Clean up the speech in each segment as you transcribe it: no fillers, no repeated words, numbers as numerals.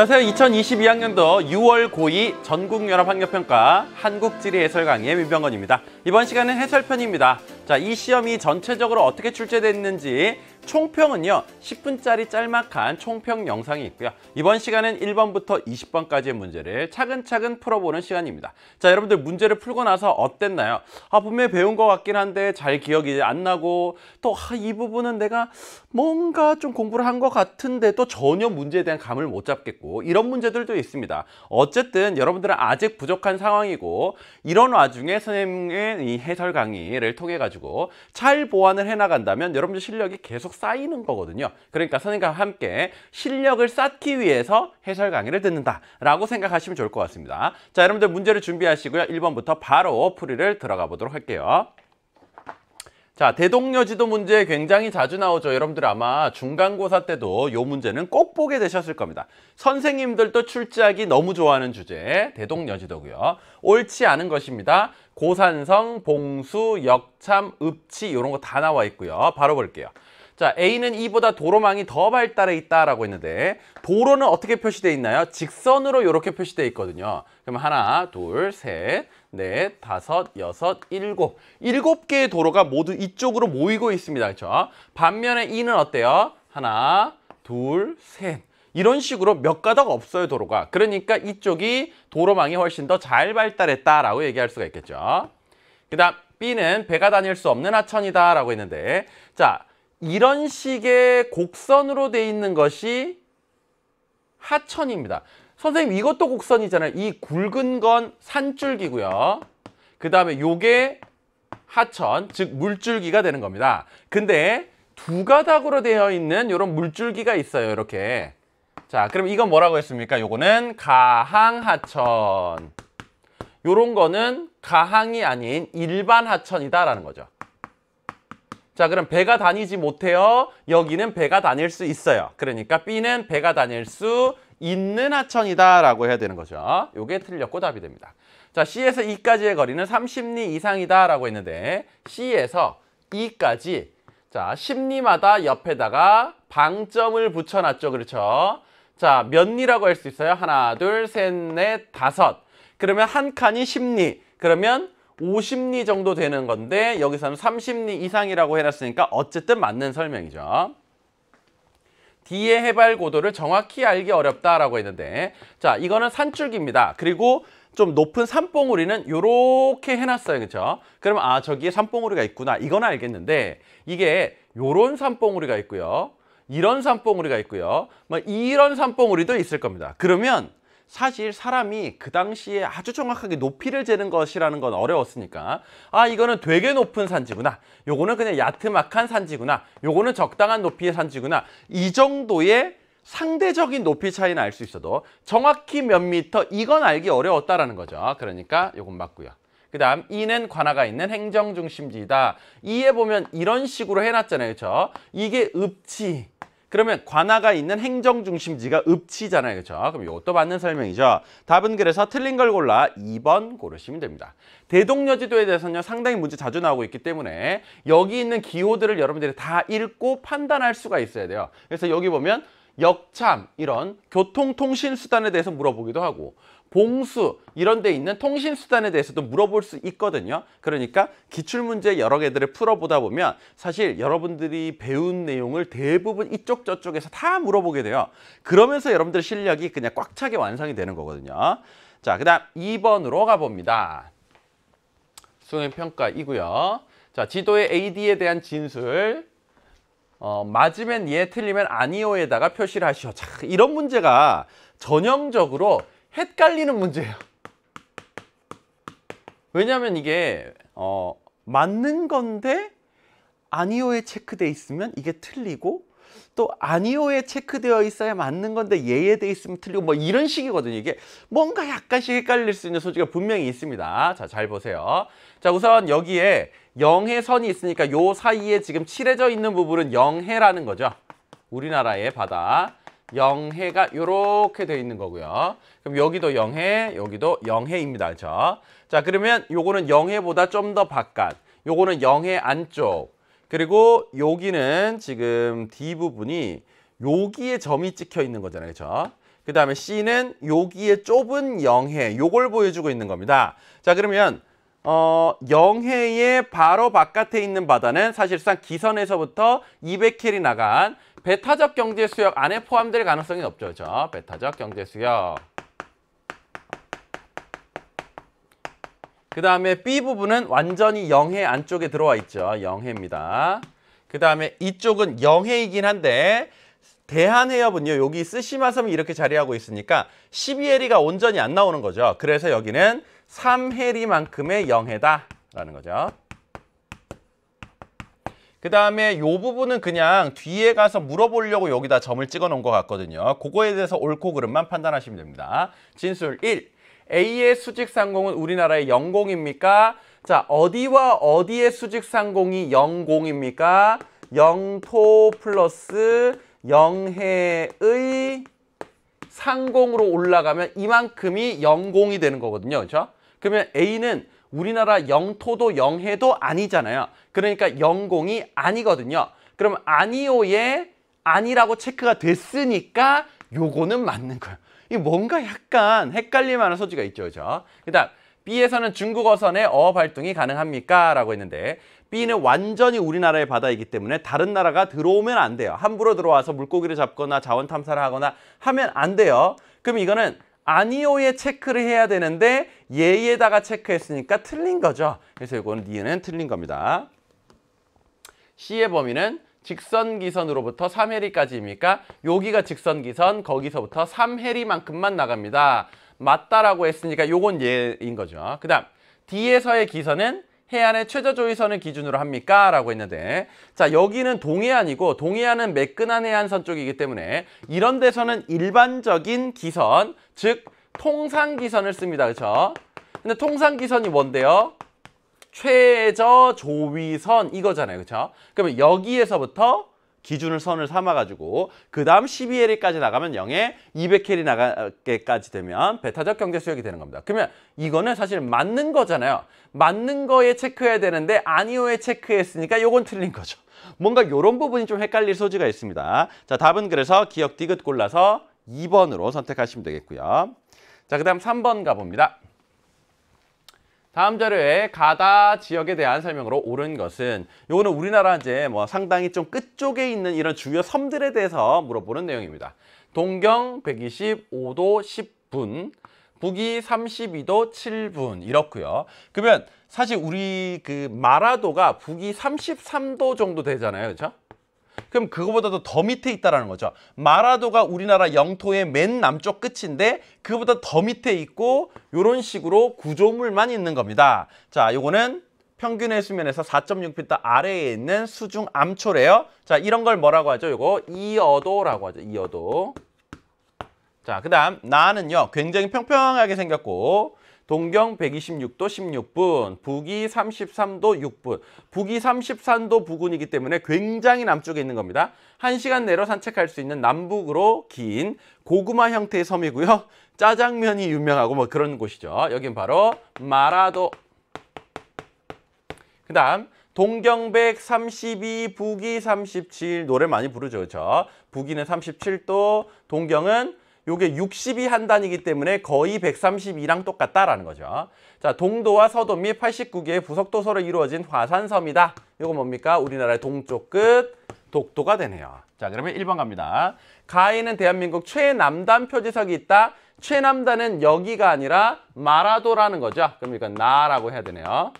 안녕하세요. 2022학년도 6월 고2 전국연합학력평가 한국지리 해설 강의의 민병건입니다. 이번 시간은 해설편입니다. 자, 이 시험이 전체적으로 어떻게 출제됐는지 총평은요 10분짜리 짤막한 총평 영상이 있고요. 이번 시간은 1번부터 20번까지의 문제를 차근차근 풀어보는 시간입니다. 자, 여러분들 문제를 풀고 나서 어땠나요? 분명히 배운 것 같긴 한데 잘 기억이 안 나고 또 이 부분은 내가 뭔가 좀 공부를 한 것 같은데 또 전혀 문제에 대한 감을 못 잡겠고 이런 문제들도 있습니다. 어쨌든 여러분들은 아직 부족한 상황이고 이런 와중에 선생님의 이 해설 강의를 통해 가지고 잘 보완을 해나간다면 여러분들 실력이 계속 쌓이는 거거든요. 그러니까 선생님과 함께 실력을 쌓기 위해서 해설 강의를 듣는다라고 생각하시면 좋을 것 같습니다. 자, 여러분들 문제를 준비하시고요. 1번부터 바로 풀이를 들어가 보도록 할게요. 자, 대동여지도 문제 굉장히 자주 나오죠. 여러분들 아마 중간고사 때도 이 문제는 꼭 보게 되셨을 겁니다. 선생님들도 출제하기 너무 좋아하는 주제 대동여지도고요. 옳지 않은 것입니다. 고산성, 봉수, 역참, 읍치 이런 거 다 나와 있고요. 바로 볼게요. 자, A는 E보다 도로망이 더 발달해 있다라고 했는데 도로는 어떻게 표시되어 있나요? 직선으로 이렇게 표시되어 있거든요. 그럼 하나, 둘, 셋, 넷, 다섯, 여섯, 일곱. 7개의 도로가 모두 이쪽으로 모이고 있습니다. 그렇죠? 반면에 E는 어때요? 하나, 둘, 셋. 이런 식으로 몇 가닥 없어요, 도로가. 그러니까 이쪽이 도로망이 훨씬 더 잘 발달했다라고 얘기할 수가 있겠죠. 그 다음 B는 배가 다닐 수 없는 하천이다라고 했는데 자, 이런 식의 곡선으로 돼 있는 것이 하천입니다. 선생님 이것도 곡선이잖아요. 이 굵은 건 산줄기고요. 그 다음에 요게 하천, 즉 물줄기가 되는 겁니다. 근데 두 가닥으로 되어 있는 이런 물줄기가 있어요. 이렇게. 자, 그럼 이건 뭐라고 했습니까? 요거는 가항하천. 요런 거는 가항이 아닌 일반 하천이다라는 거죠. 자, 그럼 배가 다니지 못해요. 여기는 배가 다닐 수 있어요. 그러니까 B는 배가 다닐 수 있는 하천이다라고 해야 되는 거죠. 요게 틀렸고 답이 됩니다. 자, C에서 E까지의 거리는 30리 이상이다라고 했는데 C에서 E까지 자, 10리마다 옆에다가 방점을 붙여놨죠. 그렇죠? 자, 몇 리라고 할 수 있어요? 하나, 둘, 셋, 넷, 다섯. 그러면 한 칸이 10리. 그러면 50리 정도 되는 건데 여기서는 30리 이상이라고 해놨으니까 어쨌든 맞는 설명이죠. D의 해발 고도를 정확히 알기 어렵다라고 했는데 자, 이거는 산줄기입니다. 그리고 좀 높은 산봉우리는 이렇게 해놨어요. 그렇죠? 그러면 저기에 산봉우리가 있구나. 이건 알겠는데 이게 요런 산봉우리가 있고요. 이런 산봉우리가 있고요. 뭐 이런 산봉우리도 있을 겁니다. 그러면 사실 사람이 그 당시에 아주 정확하게 높이를 재는 것이라는 건 어려웠으니까 이거는 되게 높은 산지구나. 요거는 그냥 야트막한 산지구나. 요거는 적당한 높이의 산지구나. 이 정도의 상대적인 높이 차이는 알 수 있어도 정확히 몇 미터 이건 알기 어려웠다라는 거죠. 그러니까 요건 맞고요. 그 다음 E는 관하가 있는 행정중심지이다. E에 보면 이런 식으로 해놨잖아요. 그렇죠? 이게 읍지. 그러면 관하가 있는 행정중심지가 읍치잖아요. 그렇죠? 그럼 이것도 맞는 설명이죠. 답은 그래서 틀린 걸 골라 2번 고르시면 됩니다. 대동여지도에 대해서는 상당히 문제 자주 나오고 있기 때문에 여기 있는 기호들을 여러분들이 다 읽고 판단할 수가 있어야 돼요. 그래서 여기 보면 역참 이런 교통통신수단에 대해서 물어보기도 하고 봉수 이런 데 있는 통신수단에 대해서도 물어볼 수 있거든요. 그러니까 기출문제 여러 개들을 풀어보다 보면 사실 여러분들이 배운 내용을 대부분 이쪽 저쪽에서 다 물어보게 돼요. 그러면서 여러분들 실력이 그냥 꽉 차게 완성이 되는 거거든요. 자, 그 다음 2번으로 가봅니다. 수행평가이고요. 자, 지도의 AD에 대한 진술 맞으면 예, 틀리면 아니오에다가 표시를 하시오. 자, 이런 문제가 전형적으로 헷갈리는 문제예요. 왜냐하면 이게 맞는 건데 아니오에 체크돼 있으면 이게 틀리고 또 아니오에 체크되어 있어야 맞는 건데 예에 돼 있으면 틀리고 뭐 이런 식이거든요. 이게 뭔가 약간씩 헷갈릴 수 있는 소지가 분명히 있습니다. 자, 잘 보세요. 자, 우선 여기에 영해선이 있으니까 요 사이에 지금 칠해져 있는 부분은 영해라는 거죠. 우리나라의 바다. 영해가 이렇게 돼 있는 거고요. 그럼 여기도 영해, 여기도 영해입니다. 그렇죠? 자, 그러면 요거는 영해보다 좀 더 바깥. 요거는 영해 안쪽. 그리고 여기는 지금 D 부분이 여기에 점이 찍혀 있는 거잖아요. 그렇죠? 그 다음에 C는 여기에 좁은 영해, 요걸 보여주고 있는 겁니다. 자, 그러면 영해의 바로 바깥에 있는 바다는 사실상 기선에서부터 200킬이 나간 배타적 경제수역 안에 포함될 가능성이 높죠. 그렇죠? 배타적 경제수역. 그 다음에 B 부분은 완전히 영해 안쪽에 들어와 있죠. 영해입니다. 그 다음에 이쪽은 영해이긴 한데 대한해협은요. 여기 쓰시마섬이 이렇게 자리하고 있으니까 12해리가 온전히 안 나오는 거죠. 그래서 여기는 3해리만큼의 영해다라는 거죠. 그 다음에 이 부분은 그냥 뒤에 가서 물어보려고 여기다 점을 찍어 놓은 것 같거든요. 그거에 대해서 옳고 그름만 판단하시면 됩니다. 진술 1. A의 수직상공은 우리나라의 영공입니까? 자, 어디와 어디의 수직상공이 영공입니까? 영토 플러스 영해의 상공으로 올라가면 이만큼이 영공이 되는 거거든요. 그렇죠? 그러면 A는 우리나라 영토도 영해도 아니잖아요. 그러니까 영공이 아니거든요. 그럼 아니오의 아니라고 체크가 됐으니까 요거는 맞는 거예요. 이 뭔가 약간 헷갈릴 만한 소지가 있죠. 그죠? 그 다음 B에서는 중국어선의 어업 활동이 가능합니까? 라고 했는데 B는 완전히 우리나라의 바다이기 때문에 다른 나라가 들어오면 안 돼요. 함부로 들어와서 물고기를 잡거나 자원 탐사를 하거나 하면 안 돼요. 그럼 이거는 아니오에 체크를 해야 되는데 예에다가 체크했으니까 틀린 거죠. 그래서 이거는 니은은 틀린 겁니다. C의 범위는 직선기선으로부터 3해리까지입니까? 여기가 직선기선, 거기서부터 3해리만큼만 나갑니다. 맞다라고 했으니까 요건 예인 거죠. 그 다음 D에서의 기선은 해안의 최저조위선을 기준으로 합니까? 라고 했는데 자, 여기는 동해안이고 동해안은 매끈한 해안선 쪽이기 때문에 이런 데서는 일반적인 기선, 즉 통상기선을 씁니다. 그렇죠? 근데 통상기선이 뭔데요? 최저조위선 이거잖아요. 그렇죠? 그러면 여기에서부터 기준을 선을 삼아가지고 그 다음 12해리까지 나가면 0에 200해리 나가게까지 되면 배타적 경제수역이 되는 겁니다. 그러면 이거는 사실 맞는 거잖아요. 맞는 거에 체크해야 되는데 아니오에 체크했으니까 이건 틀린 거죠. 뭔가 이런 부분이 좀 헷갈릴 소지가 있습니다. 자, 답은 그래서 기억 디귿 골라서 2번으로 선택하시면 되겠고요. 자, 그 다음 3번 가봅니다. 다음 자료에 가다 지역에 대한 설명으로 옳은 것은 요거는 우리나라 이제 뭐 상당히 좀 끝쪽에 있는 이런 주요 섬들에 대해서 물어보는 내용입니다. 동경 125도 10분, 북위 32도 7분 이렇고요. 그러면 사실 우리 그 마라도가 북위 33도 정도 되잖아요. 그렇죠? 그럼 그거보다도 더 밑에 있다라는 거죠. 마라도가 우리나라 영토의 맨 남쪽 끝인데 그거보다 더 밑에 있고 이런 식으로 구조물만 있는 겁니다. 자, 요거는 평균의 수면에서 4.6m 아래에 있는 수중 암초래요. 자, 이런 걸 뭐라고 하죠? 요거 이어도라고 하죠. 이어도. 자, 그 다음 나는요 굉장히 평평하게 생겼고 동경 126도 16분, 북위 33도 6분. 북위 33도 부근이기 때문에 굉장히 남쪽에 있는 겁니다. 1시간 내로 산책할 수 있는 남북으로 긴 고구마 형태의 섬이고요. 짜장면이 유명하고 뭐 그런 곳이죠. 여긴 바로 마라도. 그 다음 동경백 32, 북위 37. 노래 많이 부르죠. 그렇죠? 북위는 37도, 동경은 요게 60이 한 단위이기 때문에 거의 132랑 똑같다라는 거죠. 자, 동도와 서도 및 89개의 부속도서로 이루어진 화산섬이다. 요거 뭡니까? 우리나라의 동쪽 끝 독도가 되네요. 자, 그러면 1번 갑니다. 가에는 대한민국 최남단 표지석이 있다. 최남단은 여기가 아니라 마라도라는 거죠. 그럼 이건 나라고 해야 되네요.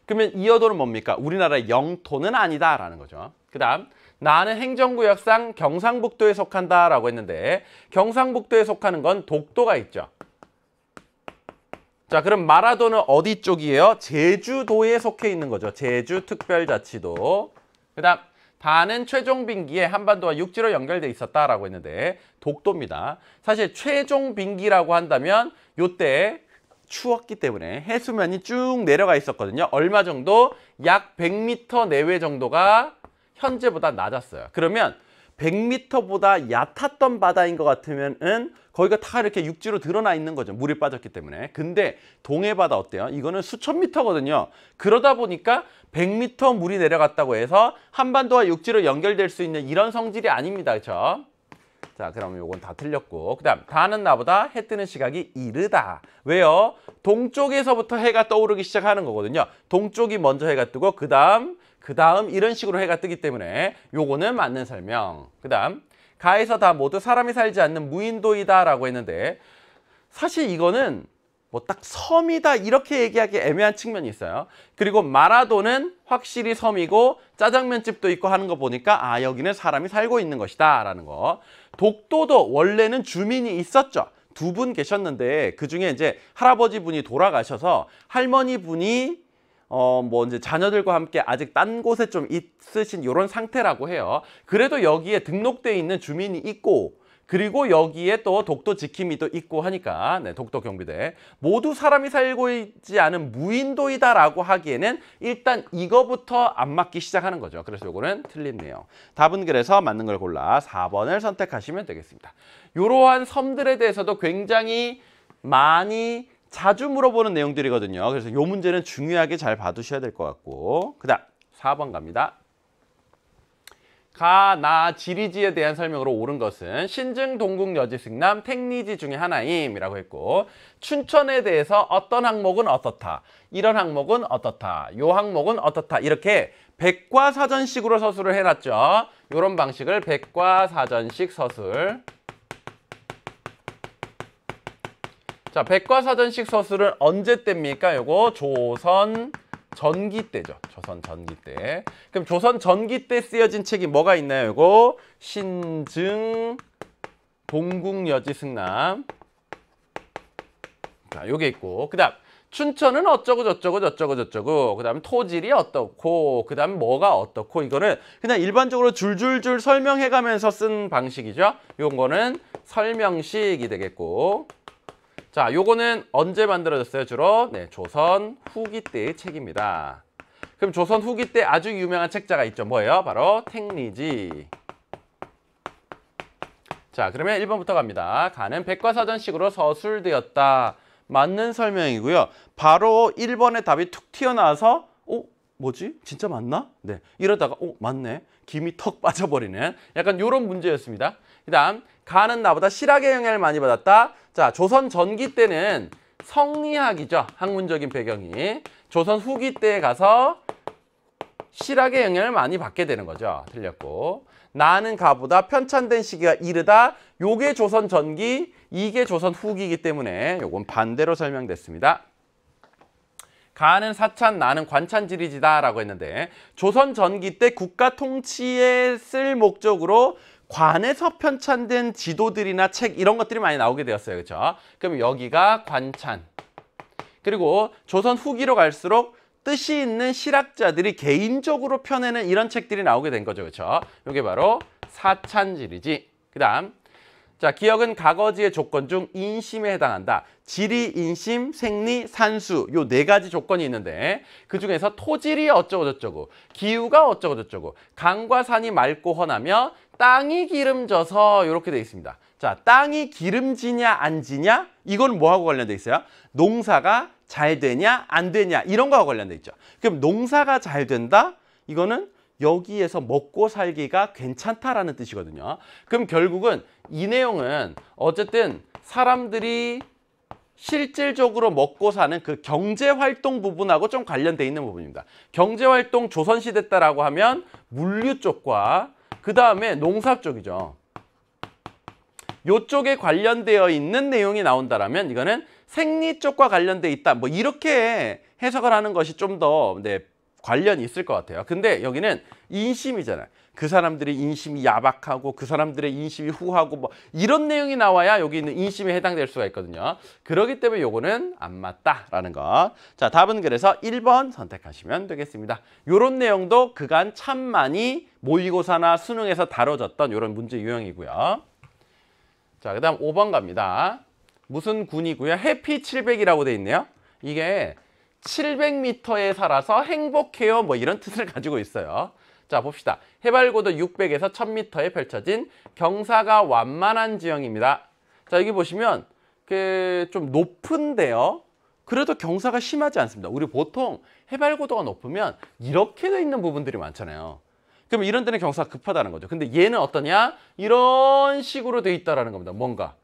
그러면 이어도는 뭡니까? 우리나라의 영토는 아니다라는 거죠. 그 다음 나는 행정구역상 경상북도에 속한다라고 했는데 경상북도에 속하는 건 독도가 있죠. 자, 그럼 마라도는 어디 쪽이에요? 제주도에 속해 있는 거죠. 제주특별자치도. 그 다음 다는 최종빙기에 한반도와 육지로 연결돼 있었다라고 했는데 독도입니다. 사실 최종빙기라고 한다면 요때 추웠기 때문에 해수면이 쭉 내려가 있었거든요. 얼마 정도? 약 100m 내외 정도가 현재보다 낮았어요. 그러면 100m보다 얕았던 바다인 것 같으면은 거기가 다 이렇게 육지로 드러나 있는 거죠. 물이 빠졌기 때문에. 근데 동해바다 어때요? 이거는 수천 미터거든요. 그러다 보니까 100m 물이 내려갔다고 해서 한반도와 육지로 연결될 수 있는 이런 성질이 아닙니다. 그렇죠? 자, 그러면 요건 다 틀렸고. 그 다음, 다는 나보다 해 뜨는 시각이 이르다. 왜요? 동쪽에서부터 해가 떠오르기 시작하는 거거든요. 동쪽이 먼저 해가 뜨고, 그 다음 이런 식으로 해가 뜨기 때문에 요거는 맞는 설명. 그 다음, 가에서 다 모두 사람이 살지 않는 무인도이다 라고 했는데, 사실 이거는 뭐 딱 섬이다 이렇게 얘기하기 애매한 측면이 있어요. 그리고 마라도는 확실히 섬이고 짜장면집도 있고 하는 거 보니까 아, 여기는 사람이 살고 있는 것이다 라는 거. 독도도 원래는 주민이 있었죠. 두 분 계셨는데 그중에 이제 할아버지 분이 돌아가셔서 할머니 분이 뭐 이제 자녀들과 함께 아직 딴 곳에 좀 있으신 이런 상태라고 해요. 그래도 여기에 등록돼 있는 주민이 있고, 그리고 여기에 또 독도 지킴이도 있고 하니까, 네, 독도 경비대 모두 사람이 살고 있지 않은 무인도이다라고 하기에는 일단 이거부터 안 맞기 시작하는 거죠. 그래서 요거는 틀린 내용. 답은 그래서 맞는 걸 골라 4번을 선택하시면 되겠습니다. 이러한 섬들에 대해서도 굉장히 많이 자주 물어보는 내용들이거든요. 그래서 요 문제는 중요하게 잘 봐두셔야 될 것 같고, 그 다음 4번 갑니다. 가, 나, 지리지에 대한 설명으로 옳은 것은 신증, 동국, 여지, 승남, 택리지 중에 하나임 이라고 했고, 춘천에 대해서 어떤 항목은 어떻다, 이런 항목은 어떻다, 요 항목은 어떻다, 이렇게 백과사전식으로 서술을 해놨죠. 이런 방식을 백과사전식 서술. 자, 백과사전식 서술은 언제 때입니까? 요거 조선 전기 때죠. 조선 전기 때. 그럼 조선 전기 때 쓰여진 책이 뭐가 있나요? 요거 신증, 동국여지, 승남. 자, 요게 있고, 그다음 춘천은 어쩌고 저쩌고 저쩌고 저쩌고, 그다음 토질이 어떻고, 그다음 뭐가 어떻고, 이거는 그냥 일반적으로 줄줄줄 설명해가면서 쓴 방식이죠. 요거는 설명식이 되겠고. 자, 요거는 언제 만들어졌어요? 주로 네, 조선 후기 때의 책입니다. 그럼 조선 후기 때 아주 유명한 책자가 있죠. 뭐예요? 바로 택리지. 자, 그러면 1번부터 갑니다. 가는 백과사전식으로 서술되었다. 맞는 설명이고요. 바로 1번의 답이 툭 튀어나와서 뭐지? 진짜 맞나? 네, 이러다가 맞네. 김이 턱 빠져버리는 약간 요런 문제였습니다. 그 다음, 가는 나보다 실학의 영향을 많이 받았다. 자, 조선 전기 때는 성리학이죠. 학문적인 배경이. 조선 후기 때에 가서 실학의 영향을 많이 받게 되는 거죠. 틀렸고. 나는 가보다 편찬된 시기가 이르다. 요게 조선 전기, 이게 조선 후기이기 때문에 요건 반대로 설명됐습니다. 가는 사찬, 나는 관찬지리지다 라고 했는데, 조선 전기 때 국가 통치에 쓸 목적으로 관에서 편찬된 지도들이나 책 이런 것들이 많이 나오게 되었어요. 그렇죠? 그럼 여기가 관찬. 그리고 조선 후기로 갈수록 뜻이 있는 실학자들이 개인적으로 펴내는 이런 책들이 나오게 된 거죠. 그렇죠? 이게 바로 사찬지리지. 그다음, 자, 기억은 가거지의 조건 중 인심에 해당한다. 지리, 인심, 생리, 산수 요 네 가지 조건이 있는데 그 중에서 토질이 어쩌고 저쩌고, 기후가 어쩌고 저쩌고, 강과 산이 맑고 헌하며 땅이 기름져서 이렇게 돼 있습니다. 자, 땅이 기름지냐 안 지냐, 이건 뭐하고 관련돼 있어요? 농사가 잘 되냐 안 되냐 이런 거하고 관련돼 있죠. 그럼 농사가 잘 된다? 이거는 여기에서 먹고 살기가 괜찮다라는 뜻이거든요. 그럼 결국은 이 내용은 어쨌든 사람들이 실질적으로 먹고 사는 그 경제활동 부분하고 좀 관련돼 있는 부분입니다. 경제활동 조선시대 때라고 하면 물류 쪽과 그 다음에 농사 쪽이죠. 요쪽에 관련되어 있는 내용이 나온다라면 이거는 생리 쪽과 관련돼 있다. 뭐 이렇게 해석을 하는 것이 좀 더 관련이 있을 것 같아요. 근데 여기는 인심이잖아요. 그 사람들의 인심이 야박하고 그 사람들의 인심이 후하고 뭐 이런 내용이 나와야 여기 있는 인심에 해당될 수가 있거든요. 그렇기 때문에 요거는 안 맞다라는 거. 자, 답은 그래서 1번 선택하시면 되겠습니다. 요런 내용도 그간 참 많이 모의고사나 수능에서 다뤄졌던 요런 문제 유형이고요. 자, 그 다음 5번 갑니다. 무슨 군이고요? 해피 700이라고 돼 있네요. 이게 700m에 살아서 행복해요. 뭐 이런 뜻을 가지고 있어요. 자, 봅시다. 해발고도 600에서 1000m에 펼쳐진 경사가 완만한 지형입니다. 자, 여기 보시면 좀 높은데요. 그래도 경사가 심하지 않습니다. 우리 보통 해발고도가 높으면 이렇게 돼 있는 부분들이 많잖아요. 그럼 이런 데는 경사가 급하다는 거죠. 근데 얘는 어떠냐? 이런 식으로 돼 있다라는 겁니다. 뭔가.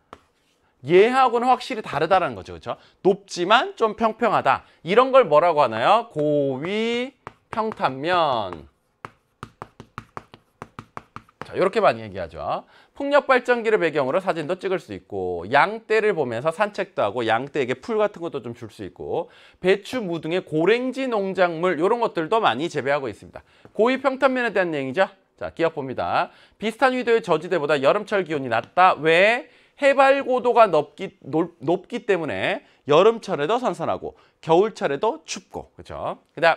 얘하고는 확실히 다르다는 거죠. 그렇죠? 높지만 좀 평평하다. 이런 걸 뭐라고 하나요? 고위 평탄면. 자, 이렇게 많이 얘기하죠. 풍력 발전기를 배경으로 사진도 찍을 수 있고, 양떼를 보면서 산책도 하고, 양떼에게 풀 같은 것도 좀 줄 수 있고, 배추, 무 등의 고랭지 농작물 이런 것들도 많이 재배하고 있습니다. 고위 평탄면에 대한 얘기죠. 자, 기억 봅니다. 비슷한 위도의 저지대보다 여름철 기온이 낮다. 왜? 해발 고도가 높기 때문에 여름철에도 선선하고 겨울철에도 춥고, 그렇죠? 그다음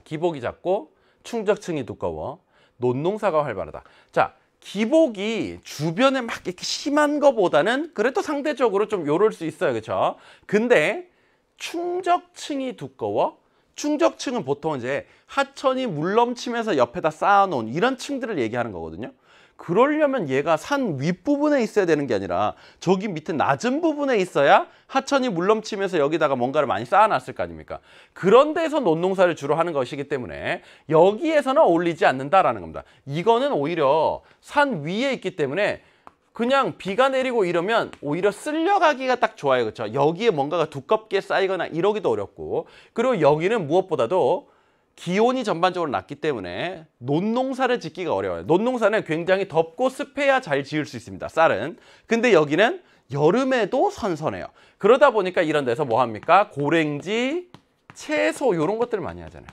기복이 작고 충적층이 두꺼워 논농사가 활발하다. 자, 기복이 주변에 막 이렇게 심한 거보다는 그래도 상대적으로 좀 요럴 수 있어요, 그렇죠? 근데 충적층이 두꺼워. 충적층은 보통 이제 하천이 물 넘치면서 옆에다 쌓아놓은 이런 층들을 얘기하는 거거든요. 그러려면 얘가 산 윗부분에 있어야 되는 게 아니라 저기 밑에 낮은 부분에 있어야 하천이 물 넘치면서 여기다가 뭔가를 많이 쌓아놨을 거 아닙니까? 그런 데서 논농사를 주로 하는 것이기 때문에 여기에서는 어울리지 않는다라는 겁니다. 이거는 오히려 산 위에 있기 때문에 그냥 비가 내리고 이러면 오히려 쓸려가기가 딱 좋아요. 그렇죠? 여기에 뭔가가 두껍게 쌓이거나 이러기도 어렵고, 그리고 여기는 무엇보다도 기온이 전반적으로 낮기 때문에 논농사를 짓기가 어려워요. 논농사는 굉장히 덥고 습해야 잘 지을 수 있습니다. 쌀은. 근데 여기는 여름에도 선선해요. 그러다 보니까 이런 데서 뭐 합니까? 고랭지, 채소 이런 것들을 많이 하잖아요.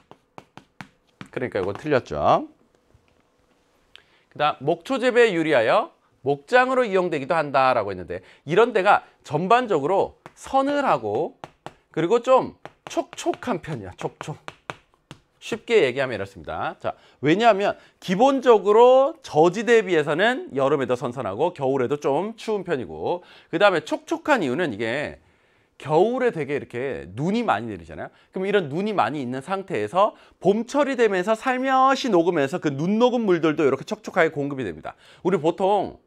그러니까 이거 틀렸죠. 그다음 목초 재배에 유리하여 목장으로 이용되기도 한다라고 했는데, 이런 데가 전반적으로 서늘하고 그리고 좀 촉촉한 편이야. 촉촉. 쉽게 얘기하면 이렇습니다. 자, 왜냐하면 기본적으로 저지대에 비해서는 여름에도 선선하고 겨울에도 좀 추운 편이고, 그 다음에 촉촉한 이유는 이게 겨울에 되게 이렇게 눈이 많이 내리잖아요. 그럼 이런 눈이 많이 있는 상태에서 봄철이 되면서 살며시 녹으면서 그 눈 녹은 물들도 이렇게 촉촉하게 공급이 됩니다. 우리 보통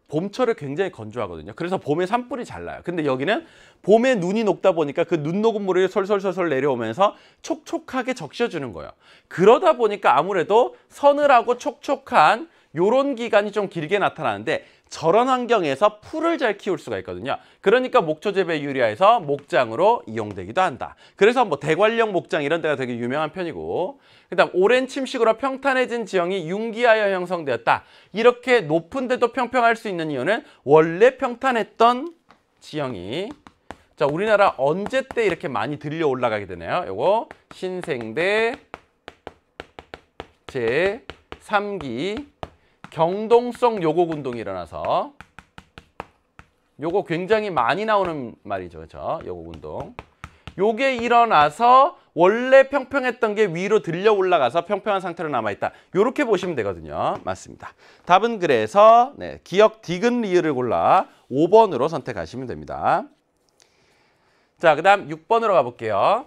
봄철에 굉장히 건조하거든요. 그래서 봄에 산불이 잘 나요. 근데 여기는 봄에 눈이 녹다 보니까 그 눈 녹은 물이 솔솔솔솔 내려오면서 촉촉하게 적셔주는 거예요. 그러다 보니까 아무래도 서늘하고 촉촉한 요런 기간이 좀 길게 나타나는데, 저런 환경에서 풀을 잘 키울 수가 있거든요. 그러니까 목초 재배에 유리해서 목장으로 이용되기도 한다. 그래서 뭐 대관령 목장 이런 데가 되게 유명한 편이고, 그다음 오랜 침식으로 평탄해진 지형이 융기하여 형성되었다. 이렇게 높은 데도 평평할 수 있는 이유는 원래 평탄했던 지형이, 자, 우리나라 언제 때 이렇게 많이 들려 올라가게 되네요. 요거 신생대 제3기 경동성 요곡 운동이 일어나서, 요거 굉장히 많이 나오는 말이죠. 그렇죠? 요곡 운동. 요게 일어나서 원래 평평했던 게 위로 들려 올라가서 평평한 상태로 남아있다. 요렇게 보시면 되거든요. 맞습니다. 답은 그래서 기역 디귿 리을을 골라 5번으로 선택하시면 됩니다. 자, 그 다음 6번으로 가볼게요.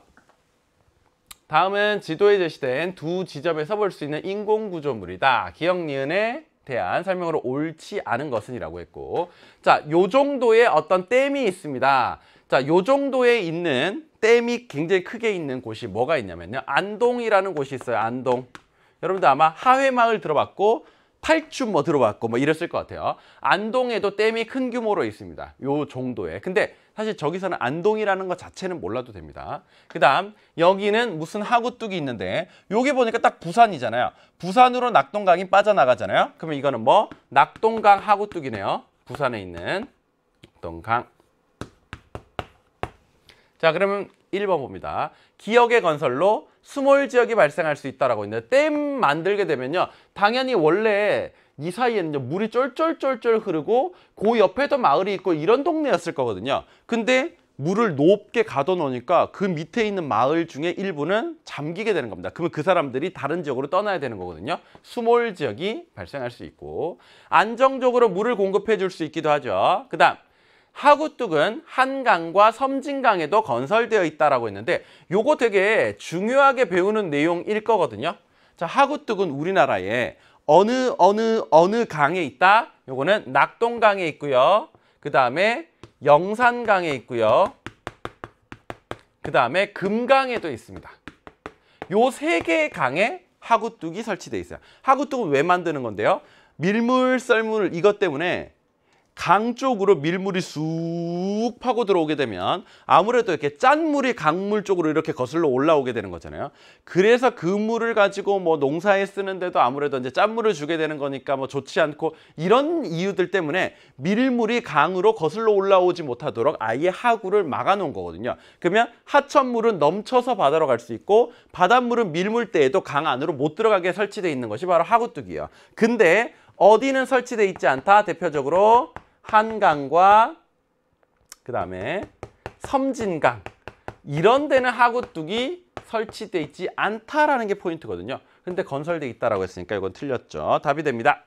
다음은 지도에 제시된 두 지점에서 볼 수 있는 인공구조물이다. 기역 니은에 대한 설명으로 옳지 않은 것은 이라고 했고, 자, 요 정도의 어떤 댐이 있습니다. 자, 요 정도에 있는 댐이 굉장히 크게 있는 곳이 뭐가 있냐면요, 안동이라는 곳이 있어요. 안동. 여러분들 아마 하회마을 들어봤고 팔춤 뭐 들어봤고 뭐 이랬을 것 같아요. 안동에도 댐이 큰 규모로 있습니다. 요 정도에. 근데 사실 저기서는 안동이라는 것 자체는 몰라도 됩니다. 그 다음 여기는 무슨 하구뚝이 있는데, 여기 보니까 딱 부산이잖아요. 부산으로 낙동강이 빠져나가잖아요. 그러면 이거는 뭐 낙동강 하구뚝이네요. 부산에 있는 낙동강. 자, 그러면 1번 봅니다. 기역의 건설로 수몰 지역이 발생할 수 있다라고 있는데, 댐 만들게 되면요, 당연히 원래 이 사이에는 물이 쫄쫄쫄쫄 흐르고 그 옆에도 마을이 있고 이런 동네였을 거거든요. 근데 물을 높게 가둬 놓으니까 그 밑에 있는 마을 중에 일부는 잠기게 되는 겁니다. 그러면 그 사람들이 다른 지역으로 떠나야 되는 거거든요. 수몰 지역이 발생할 수 있고, 안정적으로 물을 공급해 줄 수 있기도 하죠. 그 다음 하구뚝은 한강과 섬진강에도 건설되어 있다라고 했는데, 요거 되게 중요하게 배우는 내용일 거거든요. 자, 하구뚝은 우리나라에 어느 강에 있다? 요거는 낙동강에 있고요. 그 다음에 영산강에 있고요. 그 다음에 금강에도 있습니다. 요 세 개의 강에 하구뚝이 설치되어 있어요. 하구뚝은 왜 만드는 건데요? 밀물, 썰물 이것 때문에 강 쪽으로 밀물이 쑥 파고 들어오게 되면 아무래도 이렇게 짠 물이 강물 쪽으로 이렇게 거슬러 올라오게 되는 거잖아요. 그래서 그 물을 가지고 뭐 농사에 쓰는데도 아무래도 이제 짠 물을 주게 되는 거니까 뭐 좋지 않고 이런 이유들 때문에 밀물이 강으로 거슬러 올라오지 못하도록 아예 하구를 막아 놓은 거거든요. 그러면 하천물은 넘쳐서 바다로 갈 수 있고 바닷물은 밀물대에도 강 안으로 못 들어가게 설치되어 있는 것이 바로 하구뚝이에요. 근데 어디는 설치되어 있지 않다? 대표적으로 한강과 그다음에 섬진강 이런 데는 하구뚝이 설치되어 있지 않다라는 게 포인트거든요. 근데 건설되어 있다라고 했으니까 이건 틀렸죠. 답이 됩니다.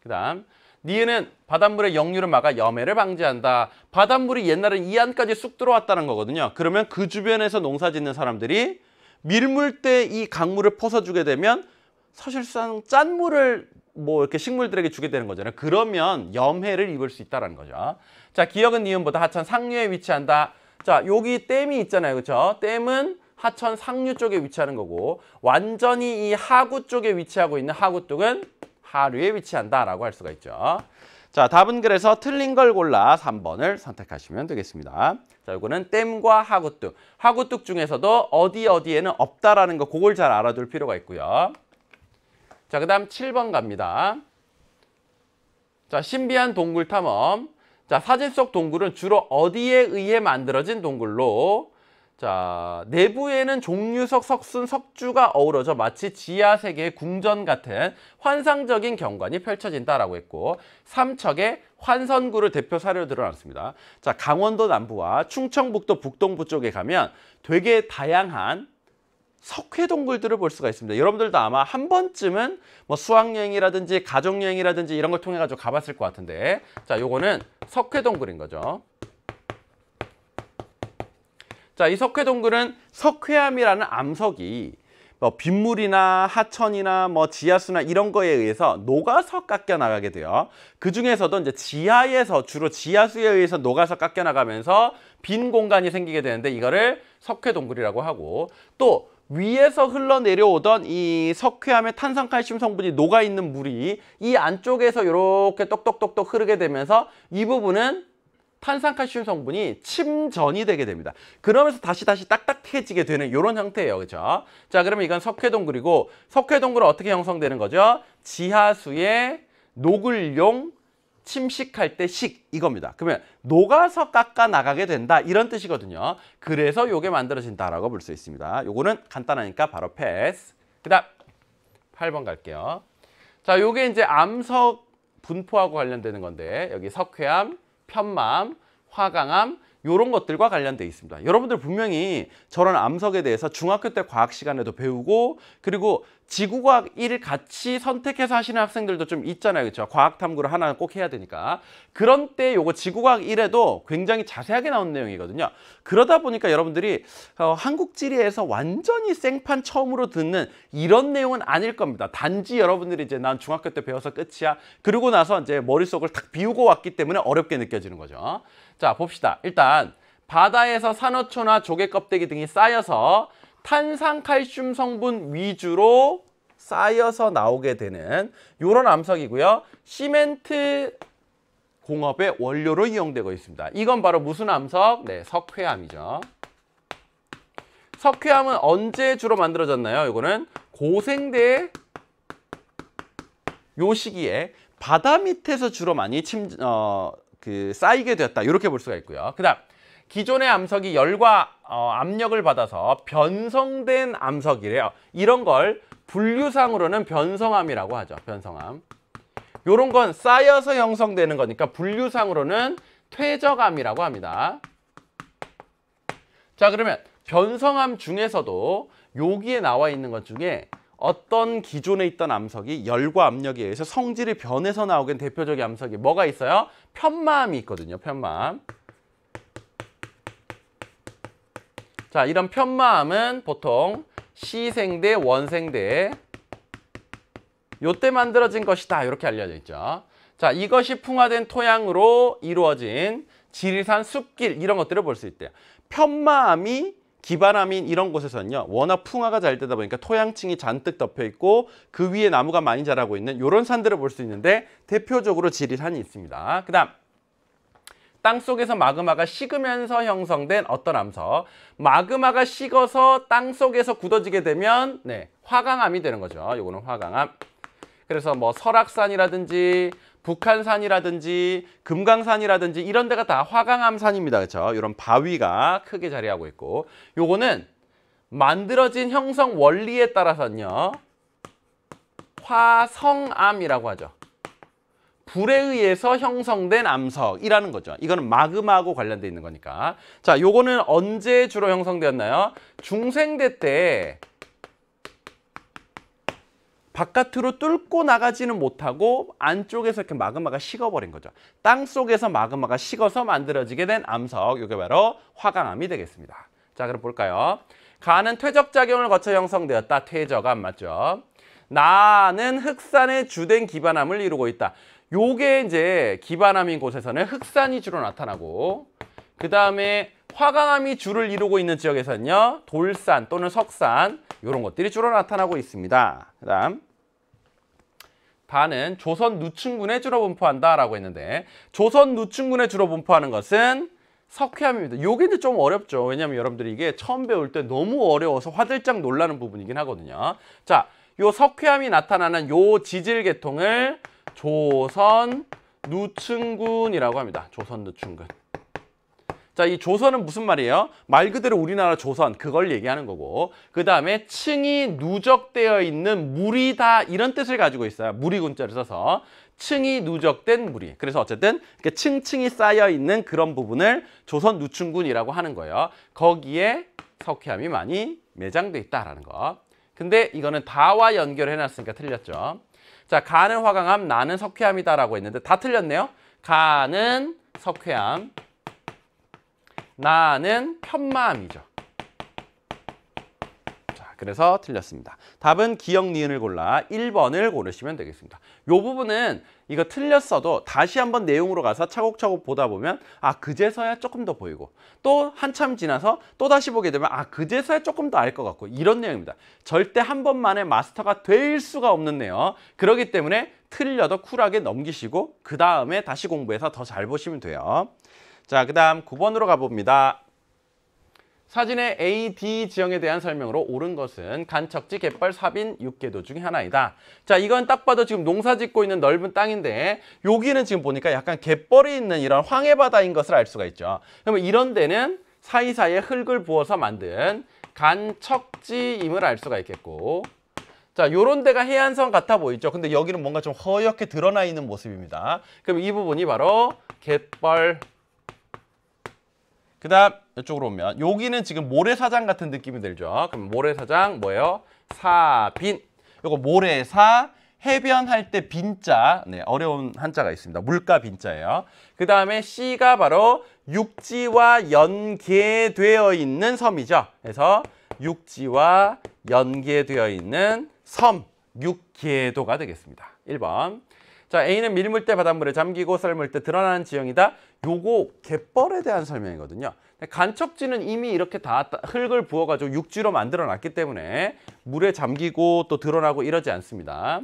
그다음 니은은 바닷물의 역류를 막아 염해를 방지한다. 바닷물이 옛날엔 이 안까지 쑥 들어왔다는 거거든요. 그러면 그 주변에서 농사 짓는 사람들이 밀물대 이 강물을 퍼서주게 되면 사실상 짠물을 뭐 이렇게 식물들에게 주게 되는 거잖아요. 그러면 염해를 입을 수 있다는 거죠. 자, 기역은 니은보다 하천 상류에 위치한다. 자, 여기 댐이 있잖아요. 그렇죠? 댐은 하천 상류 쪽에 위치하는 거고 완전히 이 하구 쪽에 위치하고 있는 하구뚝은 하류에 위치한다라고 할 수가 있죠. 자, 답은 그래서 틀린 걸 골라 3번을 선택하시면 되겠습니다. 자, 이거는 댐과 하구뚝. 하구뚝 중에서도 어디에는 없다라는 거 그걸 잘 알아둘 필요가 있고요. 자, 그 다음 7번 갑니다. 자, 신비한 동굴 탐험. 자, 사진 속 동굴은 주로 어디에 의해 만들어진 동굴로 자, 내부에는 종류석, 석순, 석주가 어우러져 마치 지하 세계의 궁전 같은 환상적인 경관이 펼쳐진다라고 했고 3척의 환선구를 대표 사례로 드러났습니다. 자, 강원도 남부와 충청북도 북동부 쪽에 가면 되게 다양한 석회동굴들을 볼 수가 있습니다. 여러분들도 아마 한 번쯤은 뭐 수학여행이라든지 가족여행이라든지 이런 걸 통해 가지고 가봤을 것 같은데 자, 요거는 석회동굴인 거죠. 자, 이 석회동굴은 석회암이라는 암석이 뭐 빗물이나 하천이나 뭐 지하수나 이런 거에 의해서 녹아서 깎여 나가게 돼요. 그 중에서도 이제 지하에서 주로 지하수에 의해서 녹아서 깎여 나가면서 빈 공간이 생기게 되는데 이거를 석회동굴이라고 하고 또 위에서 흘러내려오던 이 석회암의 탄산칼슘 성분이 녹아있는 물이 이 안쪽에서 이렇게 똑똑똑똑 흐르게 되면서 이 부분은 탄산칼슘 성분이 침전이 되게 됩니다. 그러면서 다시 딱딱해지게 되는 이런 형태예요. 그렇죠? 자, 그러면 이건 석회동굴이고 석회동굴은 어떻게 형성되는 거죠? 지하수에 녹을용 침식할 때 식 이겁니다. 그러면 녹아서 깎아 나가게 된다 이런 뜻이거든요. 그래서 요게 만들어진다라고 볼 수 있습니다. 요거는 간단하니까 바로 패스. 그다음 8번 갈게요. 자, 요게 이제 암석 분포하고 관련되는 건데 여기 석회암, 편마암, 화강암 이런 것들과 관련되어 있습니다. 여러분들 분명히 저런 암석에 대해서 중학교 때 과학 시간에도 배우고 그리고 지구과학 1을 같이 선택해서 하시는 학생들도 좀 있잖아요. 그렇죠? 과학 탐구를 하나 꼭 해야 되니까. 그런 때 요거 지구과학 1에도 굉장히 자세하게 나온 내용이거든요. 그러다 보니까 여러분들이 한국지리에서 완전히 생판 처음으로 듣는 이런 내용은 아닐 겁니다. 단지 여러분들이 이제 난 중학교 때 배워서 끝이야. 그러고 나서 이제 머릿속을 탁 비우고 왔기 때문에 어렵게 느껴지는 거죠. 자, 봅시다. 일단 바다에서 산호초나 조개 껍데기 등이 쌓여서 탄산칼슘 성분 위주로 쌓여서 나오게 되는 이런 암석이고요. 시멘트 공업의 원료로 이용되고 있습니다. 이건 바로 무슨 암석? 네, 석회암이죠. 석회암은 언제 주로 만들어졌나요? 이거는 고생대 요 시기에 바다 밑에서 주로 많이 쌓이게 되었다. 이렇게 볼 수가 있고요. 그다음 기존의 암석이 열과 압력을 받아서 변성된 암석이래요. 이런 걸 분류상으로는 변성암이라고 하죠. 변성암. 요런 건 쌓여서 형성되는 거니까 분류상으로는 퇴적암이라고 합니다. 자, 그러면 변성암 중에서도 여기에 나와 있는 것 중에 어떤 기존에 있던 암석이 열과 압력에 의해서 성질이 변해서 나오게 된 대표적인 암석이 뭐가 있어요? 편마암이 있거든요. 편마암. 자, 이런 편마암은 보통 시생대, 원생대 요때 만들어진 것이다. 이렇게 알려져 있죠. 자, 이것이 풍화된 토양으로 이루어진 지리산 숲길 이런 것들을 볼 수 있대요. 편마암이 기반암인 이런 곳에서는요. 워낙 풍화가 잘 되다 보니까 토양층이 잔뜩 덮여 있고 그 위에 나무가 많이 자라고 있는 이런 산들을 볼 수 있는데 대표적으로 지리산이 있습니다. 그다음 땅속에서 마그마가 식으면서 형성된 어떤 암석. 마그마가 식어서 땅속에서 굳어지게 되면 화강암이 되는 거죠. 요거는 화강암. 그래서 뭐 설악산이라든지 북한산이라든지 금강산이라든지 이런 데가 다 화강암산입니다. 그렇죠? 이런 바위가 크게 자리하고 있고 요거는 만들어진 형성 원리에 따라서는요. 화성암이라고 하죠. 불에 의해서 형성된 암석이라는 거죠. 이거는 마그마하고 관련돼 있는 거니까. 자, 요거는 언제 주로 형성되었나요? 중생대 때 바깥으로 뚫고 나가지는 못하고 안쪽에서 이렇게 마그마가 식어버린 거죠. 땅 속에서 마그마가 식어서 만들어지게 된 암석, 이게 바로 화강암이 되겠습니다. 자, 그럼 볼까요? 가는 퇴적작용을 거쳐 형성되었다. 퇴적암 맞죠? 나는 흑산의 주된 기반암을 이루고 있다. 요게 이제 기반암인 곳에서는 흑산이 주로 나타나고 그 다음에 화강암이 주를 이루고 있는 지역에서는요. 돌산 또는 석산 이런 것들이 주로 나타나고 있습니다. 그 다음 다는 조선 누춘군에 주로 분포한다라고 했는데 조선 누춘군에 주로 분포하는 것은 석회암입니다. 요게 이제 좀 어렵죠. 왜냐하면 여러분들이 이게 처음 배울 때 너무 어려워서 화들짝 놀라는 부분이긴 하거든요. 자, 요 석회암이 나타나는 요 지질 계통을 조선 누춘군이라고 합니다. 조선 누춘군. 자, 이 조선은 무슨 말이에요? 말 그대로 우리나라 조선 그걸 얘기하는 거고 그 다음에 층이 누적되어 있는 물이 다 이런 뜻을 가지고 있어요. 물이 군자를 써서 층이 누적된 물이. 그래서 어쨌든 이렇게 층층이 쌓여 있는 그런 부분을 조선 누춘군이라고 하는 거예요. 거기에 석회암이 많이 매장돼 있다라는 거. 근데 이거는 다와 연결해 놨으니까 틀렸죠. 자, 가는 화강암, 나는 석회암이다라고 했는데 다 틀렸네요. 가는 석회암, 나는 편마암이죠. 자, 그래서 틀렸습니다. 답은 기역, 니은을 골라 1번을 고르시면 되겠습니다. 요 부분은 이거 틀렸어도 다시 한번 내용으로 가서 차곡차곡 보다 보면 아, 그제서야 조금 더 보이고 또 한참 지나서 또 다시 보게 되면 아, 그제서야 조금 더 알 것 같고 이런 내용입니다. 절대 한 번만에 마스터가 될 수가 없는 내용. 그렇기 때문에 틀려도 쿨하게 넘기시고 그 다음에 다시 공부해서 더 잘 보시면 돼요. 자, 그 다음 9번으로 가봅니다. 사진의 A, D 지형에 대한 설명으로 옳은 것은 간척지, 갯벌, 사빈, 육계도 중에 하나이다. 자, 이건 딱 봐도 지금 농사 짓고 있는 넓은 땅인데 여기는 지금 보니까 약간 갯벌이 있는 이런 황해바다인 것을 알 수가 있죠. 그러면 이런 데는 사이사이에 흙을 부어서 만든 간척지임을 알 수가 있겠고 자, 요런 데가 해안선 같아 보이죠. 근데 여기는 뭔가 좀 허옇게 드러나 있는 모습입니다. 그럼 이 부분이 바로 갯벌. 그 다음 이쪽으로 오면 여기는 지금 모래사장 같은 느낌이 들죠. 그럼 모래사장 뭐예요? 사빈. 요거 모래사 해변할 때 빈자. 네, 어려운 한자가 있습니다. 물가 빈자예요. 그 다음에 C가 바로 육지와 연계되어 있는 섬이죠. 그래서 육지와 연계되어 있는 섬, 육계도가 되겠습니다. 1번. 자, A는 밀물 때 바닷물에 잠기고 썰물 때 드러나는 지형이다. 요거 갯벌에 대한 설명이거든요. 간척지는 이미 이렇게 다 흙을 부어가지고 육지로 만들어 놨기 때문에 물에 잠기고 또 드러나고 이러지 않습니다.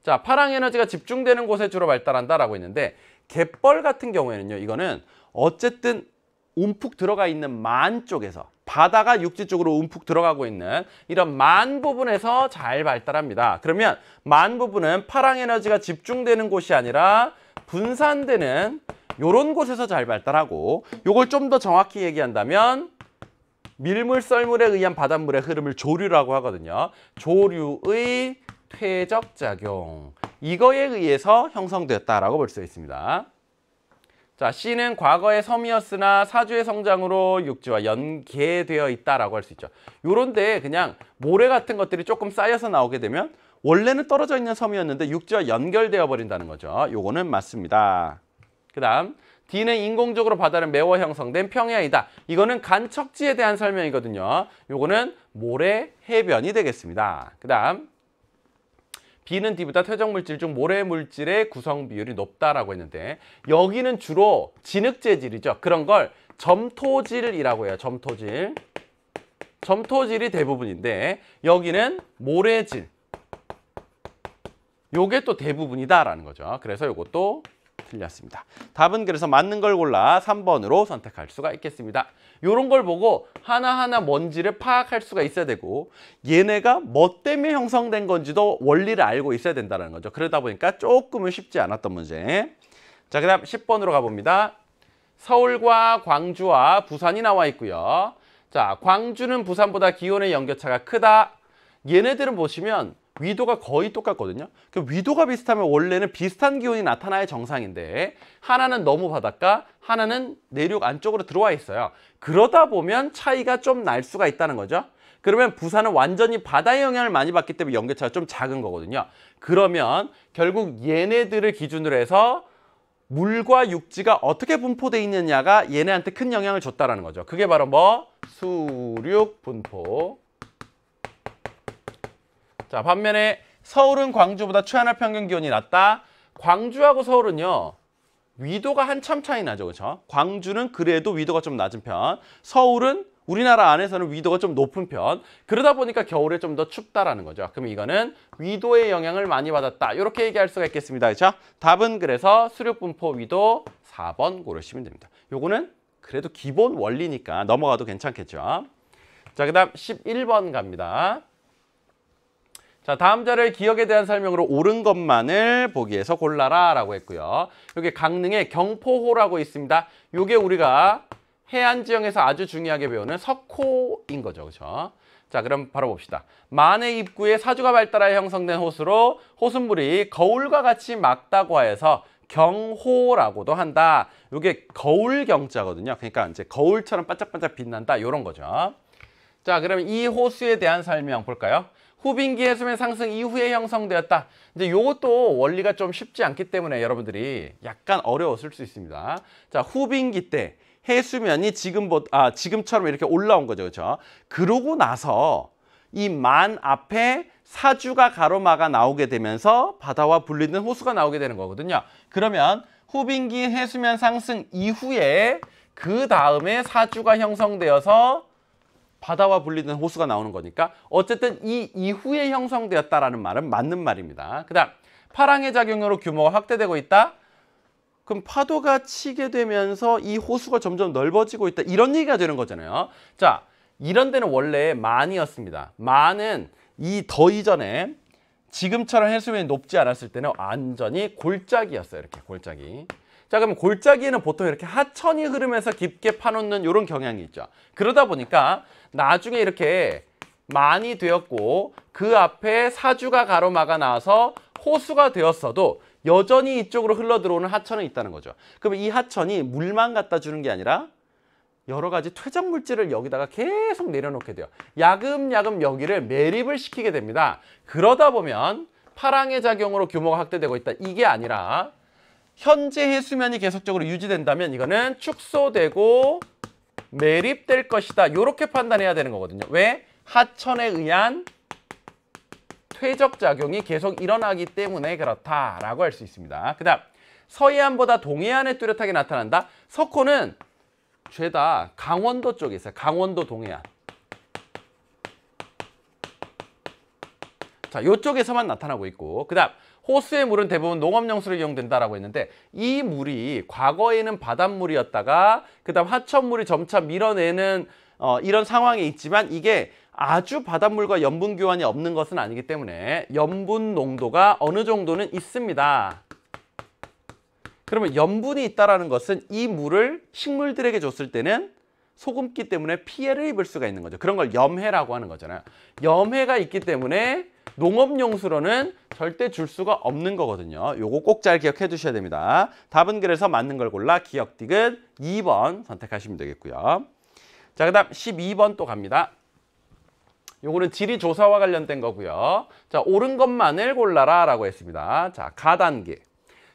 자, 파랑에너지가 집중되는 곳에 주로 발달한다라고 했는데 갯벌 같은 경우에는요. 이거는 어쨌든 움푹 들어가 있는 만 쪽에서 바다가 육지 쪽으로 움푹 들어가고 있는 이런 만 부분에서 잘 발달합니다. 그러면 만 부분은 파랑에너지가 집중되는 곳이 아니라 분산되는 이런 곳에서 잘 발달하고 요걸 좀 더 정확히 얘기한다면 밀물, 썰물에 의한 바닷물의 흐름을 조류라고 하거든요. 조류의 퇴적작용. 이거에 의해서 형성됐다라고 볼 수 있습니다. 자, C는 과거의 섬이었으나 사주의 성장으로 육지와 연계되어 있다라고 할 수 있죠. 요런데 그냥 모래 같은 것들이 조금 쌓여서 나오게 되면 원래는 떨어져 있는 섬이었는데 육지와 연결되어 버린다는 거죠. 요거는 맞습니다. 그 다음 D는 인공적으로 바다를 메워 형성된 평야이다. 이거는 간척지에 대한 설명이거든요. 요거는 모래 해변이 되겠습니다. 그 다음 B는 D보다 퇴적물질 중 모래물질의 구성 비율이 높다라고 했는데 여기는 주로 진흙재질이죠. 그런 걸 점토질이라고 해요. 점토질. 점토질이 대부분인데 여기는 모래질. 요게 또 대부분이다라는 거죠. 그래서 요것도 틀렸습니다. 답은 그래서 맞는 걸 골라 3번으로 선택할 수가 있겠습니다. 요런 걸 보고 하나하나 뭔지를 파악할 수가 있어야 되고 얘네가 뭐 때문에 형성된 건지도 원리를 알고 있어야 된다는 거죠. 그러다 보니까 조금은 쉽지 않았던 문제. 자, 그 다음 10번으로 가봅니다. 서울과 광주와 부산이 나와 있고요. 자, 광주는 부산보다 기온의 연교차가 크다. 얘네들은 보시면 위도가 거의 똑같거든요. 그 위도가 비슷하면 원래는 비슷한 기온이 나타나야 정상인데 하나는 너무 바닷가, 하나는 내륙 안쪽으로 들어와 있어요. 그러다 보면 차이가 좀 날 수가 있다는 거죠. 그러면 부산은 완전히 바다의 영향을 많이 받기 때문에 연교차가 좀 작은 거거든요. 그러면 결국 얘네들을 기준으로 해서 물과 육지가 어떻게 분포되어 있느냐가 얘네한테 큰 영향을 줬다는 거죠. 그게 바로 뭐? 수륙 분포. 자, 반면에 서울은 광주보다 최하늘 평균 기온이 낮다. 광주하고 서울은요. 위도가 한참 차이 나죠. 그렇죠? 광주는 그래도 위도가 좀 낮은 편. 서울은 우리나라 안에서는 위도가 좀 높은 편. 그러다 보니까 겨울에 좀 더 춥다라는 거죠. 그럼 이거는 위도의 영향을 많이 받았다. 이렇게 얘기할 수가 있겠습니다. 그렇죠? 답은 그래서 수륙 분포 위도 4번 고르시면 됩니다. 요거는 그래도 기본 원리니까 넘어가도 괜찮겠죠. 자, 그다음 11번 갑니다. 자, 다음 자료의 기억에 대한 설명으로 옳은 것만을 보기에서 골라라 라고 했고요. 여기 강릉에 경포호라고 있습니다. 요게 우리가 해안 지형에서 아주 중요하게 배우는 석호인 거죠. 그렇죠? 자, 그럼 바로 봅시다. 만해 입구에 사주가 발달하여 형성된 호수로 호수물이 거울과 같이 맑다고 하여서 경호라고도 한다. 요게 거울 경자거든요. 그러니까 이제 거울처럼 반짝반짝 빛난다. 요런 거죠. 자, 그럼 이 호수에 대한 설명 볼까요? 후빙기 해수면 상승 이후에 형성되었다. 이제 요것도 원리가 좀 쉽지 않기 때문에 여러분들이 약간 어려웠을 수 있습니다. 자, 후빙기 때 해수면이 지금처럼 이렇게 올라온 거죠. 그렇죠? 그러고 나서 이 만 앞에 사주가 가로막아 나오게 되면서 바다와 분리된 호수가 나오게 되는 거거든요. 그러면 후빙기 해수면 상승 이후에 그 다음에 사주가 형성되어서 바다와 분리된 호수가 나오는 거니까 어쨌든 이 이후에 형성되었다라는 말은 맞는 말입니다. 그 다음 파랑의 작용으로 규모가 확대되고 있다. 그럼 파도가 치게 되면서 이 호수가 점점 넓어지고 있다. 이런 얘기가 되는 거잖아요. 자, 이런 데는 원래 만이었습니다. 만은 더 이전에 지금처럼 해수면이 높지 않았을 때는 완전히 골짜기였어요. 이렇게 골짜기. 자, 그럼 골짜기에는 보통 이렇게 하천이 흐르면서 깊게 파놓는 이런 경향이 있죠. 그러다 보니까 나중에 이렇게 만이 되었고 그 앞에 사주가 가로막아 나와서 호수가 되었어도 여전히 이쪽으로 흘러 들어오는 하천은 있다는 거죠. 그럼 이 하천이 물만 갖다 주는 게 아니라 여러 가지 퇴적 물질을 여기다가 계속 내려놓게 돼요. 야금야금 여기를 매립을 시키게 됩니다. 그러다 보면 파랑의 작용으로 규모가 확대되고 있다. 이게 아니라 현재 해수면이 계속적으로 유지된다면 이거는 축소되고 매립될 것이다. 이렇게 판단해야 되는 거거든요. 왜? 하천에 의한 퇴적 작용이 계속 일어나기 때문에 그렇다라고 할 수 있습니다. 그 다음 서해안보다 동해안에 뚜렷하게 나타난다. 석호는 죄다 강원도 쪽에 있어요. 강원도 동해안. 자, 이쪽에서만 나타나고 있고 그 다음 호수의 물은 대부분 농업용수로 이용된다라고 했는데 이 물이 과거에는 바닷물이었다가 그다음 하천물이 점차 밀어내는 이런 상황에 있지만 이게 아주 바닷물과 염분 교환이 없는 것은 아니기 때문에 염분 농도가 어느 정도는 있습니다. 그러면 염분이 있다라는 것은 이 물을 식물들에게 줬을 때는 소금기 때문에 피해를 입을 수가 있는 거죠. 그런 걸 염해라고 하는 거잖아요. 염해가 있기 때문에 농업용수로는 절대 줄 수가 없는 거거든요. 요거 꼭 잘 기억해 두셔야 됩니다. 답은 그래서 맞는 걸 골라 기억 디귿 2번 선택하시면 되겠고요. 자, 그 다음 12번 또 갑니다. 요거는 지리조사와 관련된 거고요. 자, 옳은 것만을 골라라 라고 했습니다. 자, 가단계.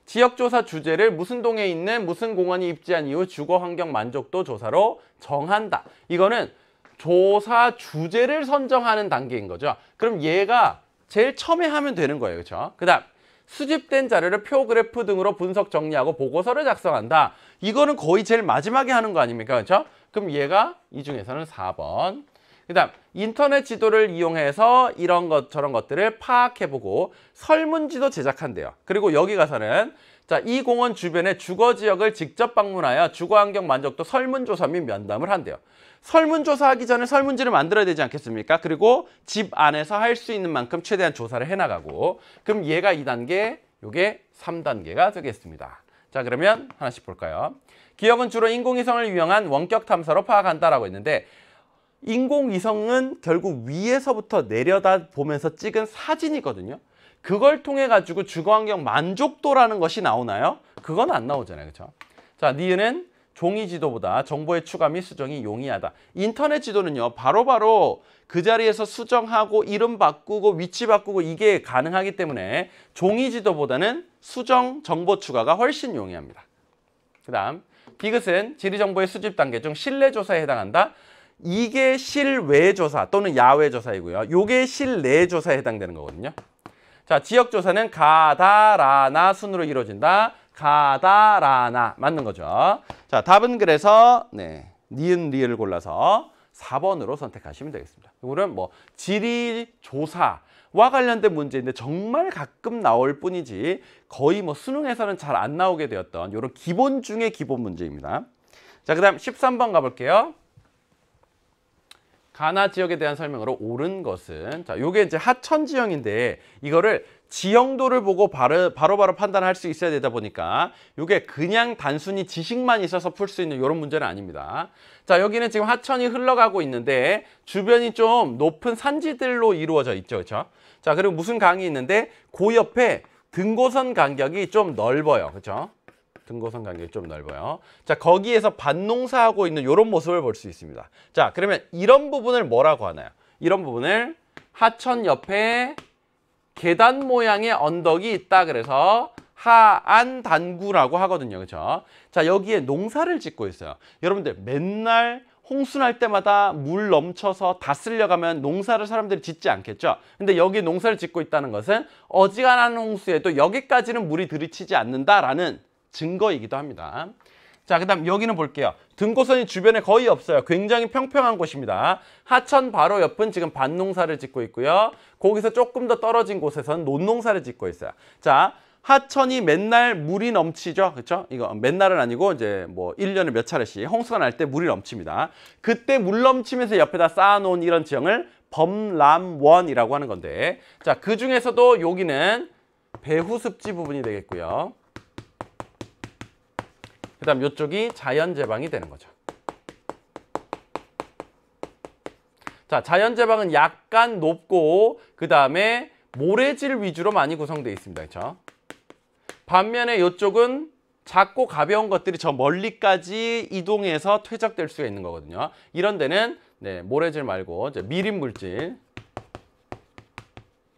지역조사 주제를 무슨 동에 있는 무슨 공원이 입지한 이후 주거 환경 만족도 조사로 정한다. 이거는 조사 주제를 선정하는 단계인 거죠. 그럼 얘가 제일 처음에 하면 되는 거예요. 그렇죠? 그 다음 수집된 자료를 표, 그래프 등으로 분석 정리하고 보고서를 작성한다. 이거는 거의 제일 마지막에 하는 거 아닙니까? 그렇죠? 그럼 얘가 이 중에서는 4번. 그다음 인터넷 지도를 이용해서 이런 것 저런 것들을 파악해보고 설문지도 제작한대요. 그리고 여기 가서는 자, 이 공원 주변의 주거 지역을 직접 방문하여 주거 환경 만족도 설문조사 및 면담을 한대요. 설문조사하기 전에 설문지를 만들어야 되지 않겠습니까? 그리고 집 안에서 할 수 있는 만큼 최대한 조사를 해나가고, 그럼 얘가 2단계, 요게 3단계가 되겠습니다. 자, 그러면 하나씩 볼까요? 기억은 주로 인공위성을 이용한 원격 탐사로 파악한다라고 했는데, 인공위성은 결국 위에서부터 내려다 보면서 찍은 사진이거든요. 그걸 통해 가지고 주거환경 만족도라는 것이 나오나요? 그건 안 나오잖아요. 그렇죠? 자, 니은은 종이 지도보다 정보의 추가 및 수정이 용이하다. 인터넷 지도는요, 바로바로 그 자리에서 수정하고 이름 바꾸고 위치 바꾸고 이게 가능하기 때문에 종이 지도보다는 수정 정보 추가가 훨씬 용이합니다. 그 다음 디귿은 지리정보의 수집 단계 중 실내 조사에 해당한다. 이게 실외 조사 또는 야외 조사이고요. 요게 실내 조사에 해당되는 거거든요. 자, 지역 조사는 가다라나 순으로 이루어진다. 가다라나 맞는 거죠. 자, 답은 그래서 니은 리을 골라서 4번으로 선택하시면 되겠습니다. 이거는 뭐 지리 조사와 관련된 문제인데 정말 가끔 나올 뿐이지 거의 뭐 수능에서는 잘 안 나오게 되었던 이런 기본 중의 기본 문제입니다. 자, 그다음 13번 가볼게요. 가나 지역에 대한 설명으로 옳은 것은, 자, 요게 이제 하천 지형인데 이거를 지형도를 보고 바로바로 판단할 수 있어야 되다 보니까 요게 그냥 단순히 지식만 있어서 풀 수 있는 이런 문제는 아닙니다. 자, 여기는 지금 하천이 흘러가고 있는데 주변이 좀 높은 산지들로 이루어져 있죠. 그렇죠? 자, 그리고 무슨 강이 있는데 그 옆에 등고선 간격이 좀 넓어요. 그렇죠? 등고선 간격이 좀 넓어요. 자, 거기에서 밭농사하고 있는 이런 모습을 볼 수 있습니다. 자, 그러면 이런 부분을 뭐라고 하나요? 이런 부분을 하천 옆에 계단 모양의 언덕이 있다 그래서 하안단구라고 하거든요. 그렇죠? 자, 여기에 농사를 짓고 있어요. 여러분들 맨날 홍수 날 때마다 물 넘쳐서 다 쓸려가면 농사를 사람들이 짓지 않겠죠? 근데 여기 농사를 짓고 있다는 것은 어지간한 홍수에도 여기까지는 물이 들이치지 않는다라는 증거이기도 합니다. 자, 그 다음 여기는 볼게요. 등고선이 주변에 거의 없어요. 굉장히 평평한 곳입니다. 하천 바로 옆은 지금 밭농사를 짓고 있고요. 거기서 조금 더 떨어진 곳에서는 논농사를 짓고 있어요. 자, 하천이 맨날 물이 넘치죠. 그렇죠? 이거 맨날은 아니고 이제 뭐 1년에 몇 차례씩 홍수가 날 때 물이 넘칩니다. 그때 물 넘치면서 옆에다 쌓아놓은 이런 지형을 범람원이라고 하는 건데, 자, 그 중에서도 여기는 배후습지 부분이 되겠고요. 그 다음 이쪽이 자연제방이 되는 거죠. 자, 자연제방은 약간 높고 그 다음에 모래질 위주로 많이 구성되어 있습니다. 그렇죠? 반면에 이쪽은 작고 가벼운 것들이 저 멀리까지 이동해서 퇴적될 수가 있는 거거든요. 이런 데는 모래질 말고 이제 미림 물질,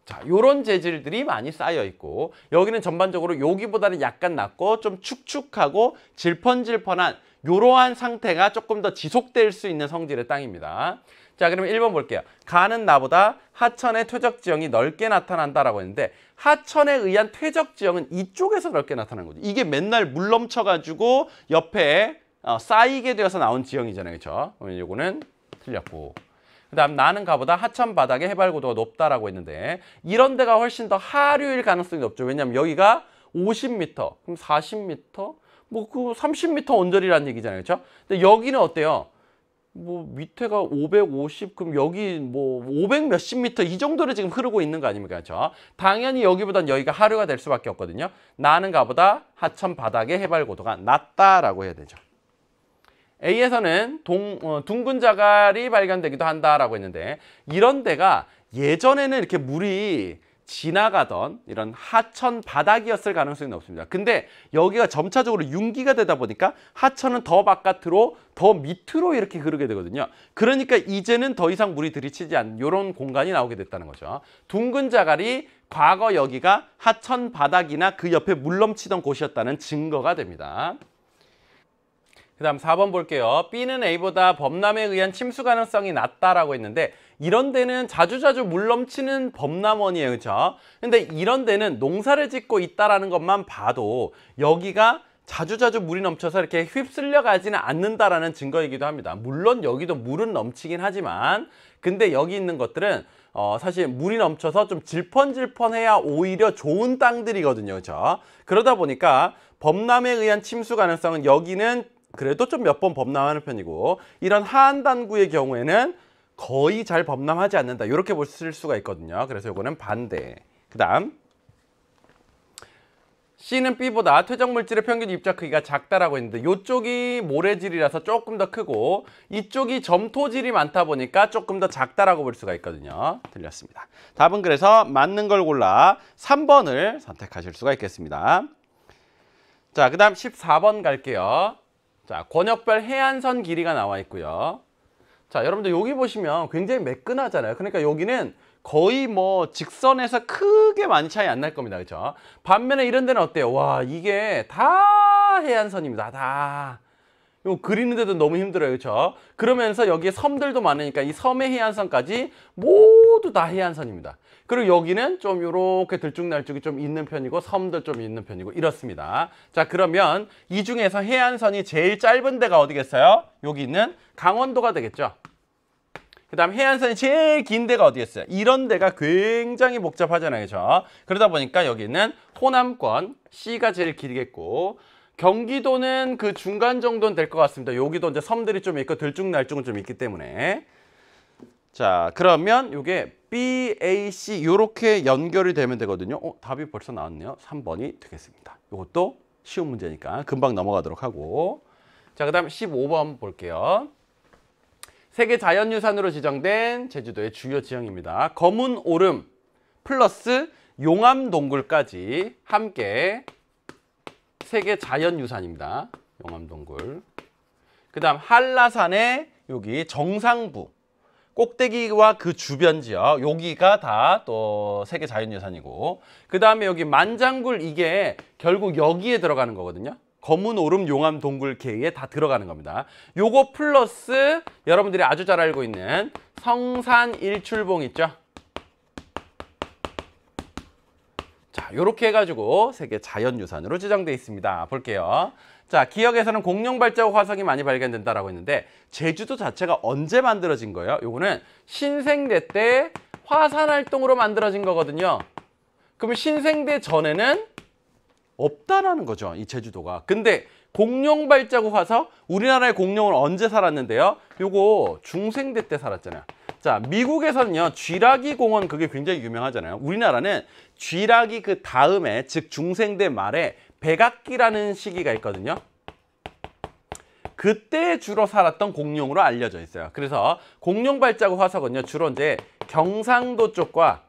자, 요런 재질들이 많이 쌓여 있고, 여기는 전반적으로 여기보다는 약간 낮고 좀 축축하고 질펀질펀한 요러한 상태가 조금 더 지속될 수 있는 성질의 땅입니다. 자, 그러면 1번 볼게요. 가는 나보다 하천의 퇴적 지형이 넓게 나타난다라고 했는데, 하천에 의한 퇴적 지형은 이쪽에서 넓게 나타나는 거죠. 이게 맨날 물 넘쳐가지고 옆에 쌓이게 되어서 나온 지형이잖아요. 그렇죠? 그러면 요거는 틀렸고. 그 다음 나는 가보다 하천 바닥의 해발 고도가 높다라고 했는데, 이런 데가 훨씬 더 하류일 가능성이 높죠. 왜냐하면 여기가 50m, 그럼 40m, 뭐 그 30m 언저리라는 얘기잖아요. 그렇죠? 근데 여기는 어때요? 뭐 밑에가 550, 그럼 여기 뭐 500 몇십 미터 이 정도를 지금 흐르고 있는 거 아닙니까? 그렇죠? 당연히 여기보단 여기가 하류가 될 수밖에 없거든요. 나는 가보다 하천 바닥의 해발 고도가 낮다라고 해야 되죠. A에서는 둥근 자갈이 발견되기도 한다라고 했는데, 이런 데가 예전에는 이렇게 물이 지나가던 이런 하천 바닥이었을 가능성이 높습니다. 근데 여기가 점차적으로 융기가 되다 보니까 하천은 더 바깥으로 더 밑으로 이렇게 흐르게 되거든요. 그러니까 이제는 더 이상 물이 들이치지 않는 이런 공간이 나오게 됐다는 거죠. 둥근 자갈이 과거 여기가 하천 바닥이나 그 옆에 물 넘치던 곳이었다는 증거가 됩니다. 그 다음 4번 볼게요. B는 A보다 범람에 의한 침수 가능성이 낮다라고 했는데, 이런 데는 자주자주 물 넘치는 범람원이에요. 그렇죠? 근데 이런 데는 농사를 짓고 있다라는 것만 봐도 여기가 자주자주 물이 넘쳐서 이렇게 휩쓸려 가지는 않는다라는 증거이기도 합니다. 물론 여기도 물은 넘치긴 하지만 근데 여기 있는 것들은 사실 물이 넘쳐서 좀 질펀질펀해야 오히려 좋은 땅들이거든요. 그렇죠? 그러다 보니까 범람에 의한 침수 가능성은 여기는 그래도 좀 몇 번 범람하는 편이고 이런 하안 단구의 경우에는 거의 잘 범람하지 않는다. 이렇게 볼 수가 있거든요. 그래서 이거는 반대. 그 다음 C는 B보다 퇴적 물질의 평균 입자 크기가 작다라고 했는데 이쪽이 모래질이라서 조금 더 크고 이쪽이 점토질이 많다 보니까 조금 더 작다라고 볼 수가 있거든요. 틀렸습니다. 답은 그래서 맞는 걸 골라 3번을 선택하실 수가 있겠습니다. 자, 그 다음 14번 갈게요. 자, 권역별 해안선 길이가 나와 있고요. 자, 여러분들 여기 보시면 굉장히 매끈하잖아요. 그러니까 여기는 거의 뭐 직선에서 크게 많이 차이 안 날 겁니다. 그렇죠? 반면에 이런 데는 어때요? 와, 이게 다 해안선입니다. 다. 이거 그리는데도 너무 힘들어요. 그렇죠? 그러면서 여기에 섬들도 많으니까 이 섬의 해안선까지 모두 다 해안선입니다. 그리고 여기는 좀 이렇게 들쭉날쭉이 좀 있는 편이고 섬들 좀 있는 편이고 이렇습니다. 자, 그러면 이 중에서 해안선이 제일 짧은 데가 어디겠어요? 여기 있는 강원도가 되겠죠. 그 다음 해안선이 제일 긴 데가 어디겠어요? 이런 데가 굉장히 복잡하잖아요. 그렇죠? 그러다 보니까 여기는 호남권 C가 제일 길겠고 경기도는 그 중간 정도는 될 것 같습니다. 여기도 이제 섬들이 좀 있고 들쭉날쭉은 좀 있기 때문에. 자, 그러면 이게 B, A, C 이렇게 연결이 되면 되거든요. 답이 벌써 나왔네요. 3번이 되겠습니다. 이것도 쉬운 문제니까 금방 넘어가도록 하고. 자, 그 다음 15번 볼게요. 세계 자연유산으로 지정된 제주도의 주요 지형입니다. 검은 오름 플러스 용암동굴까지 함께 세계 자연유산입니다. 용암동굴. 그 다음 한라산의 여기 정상부 꼭대기와 그 주변 지역 여기가 다 또 세계 자연유산이고 그 다음에 여기 만장굴 이게 결국 여기에 들어가는 거거든요. 검은 오름 용암 동굴 계에 다 들어가는 겁니다. 요거 플러스 여러분들이 아주 잘 알고 있는 성산 일출봉 있죠? 자, 요렇게 해가지고 세계 자연유산으로 지정되어 있습니다. 볼게요. 자, 기역에서는 공룡 발자국 화석이 많이 발견된다라고 했는데 제주도 자체가 언제 만들어진 거예요? 요거는 신생대 때 화산 활동으로 만들어진 거거든요. 그러면 신생대 전에는 없다라는 거죠, 이 제주도가. 근데 공룡 발자국 화석, 우리나라의 공룡은 언제 살았는데요? 요거 중생대 때 살았잖아요. 자, 미국에서는요, 쥐라기 공원 그게 굉장히 유명하잖아요. 우리나라는 쥐라기 그 다음에, 즉 중생대 말에 백악기라는 시기가 있거든요. 그때 주로 살았던 공룡으로 알려져 있어요. 그래서 공룡 발자국 화석은요, 주로 이제 경상도 쪽과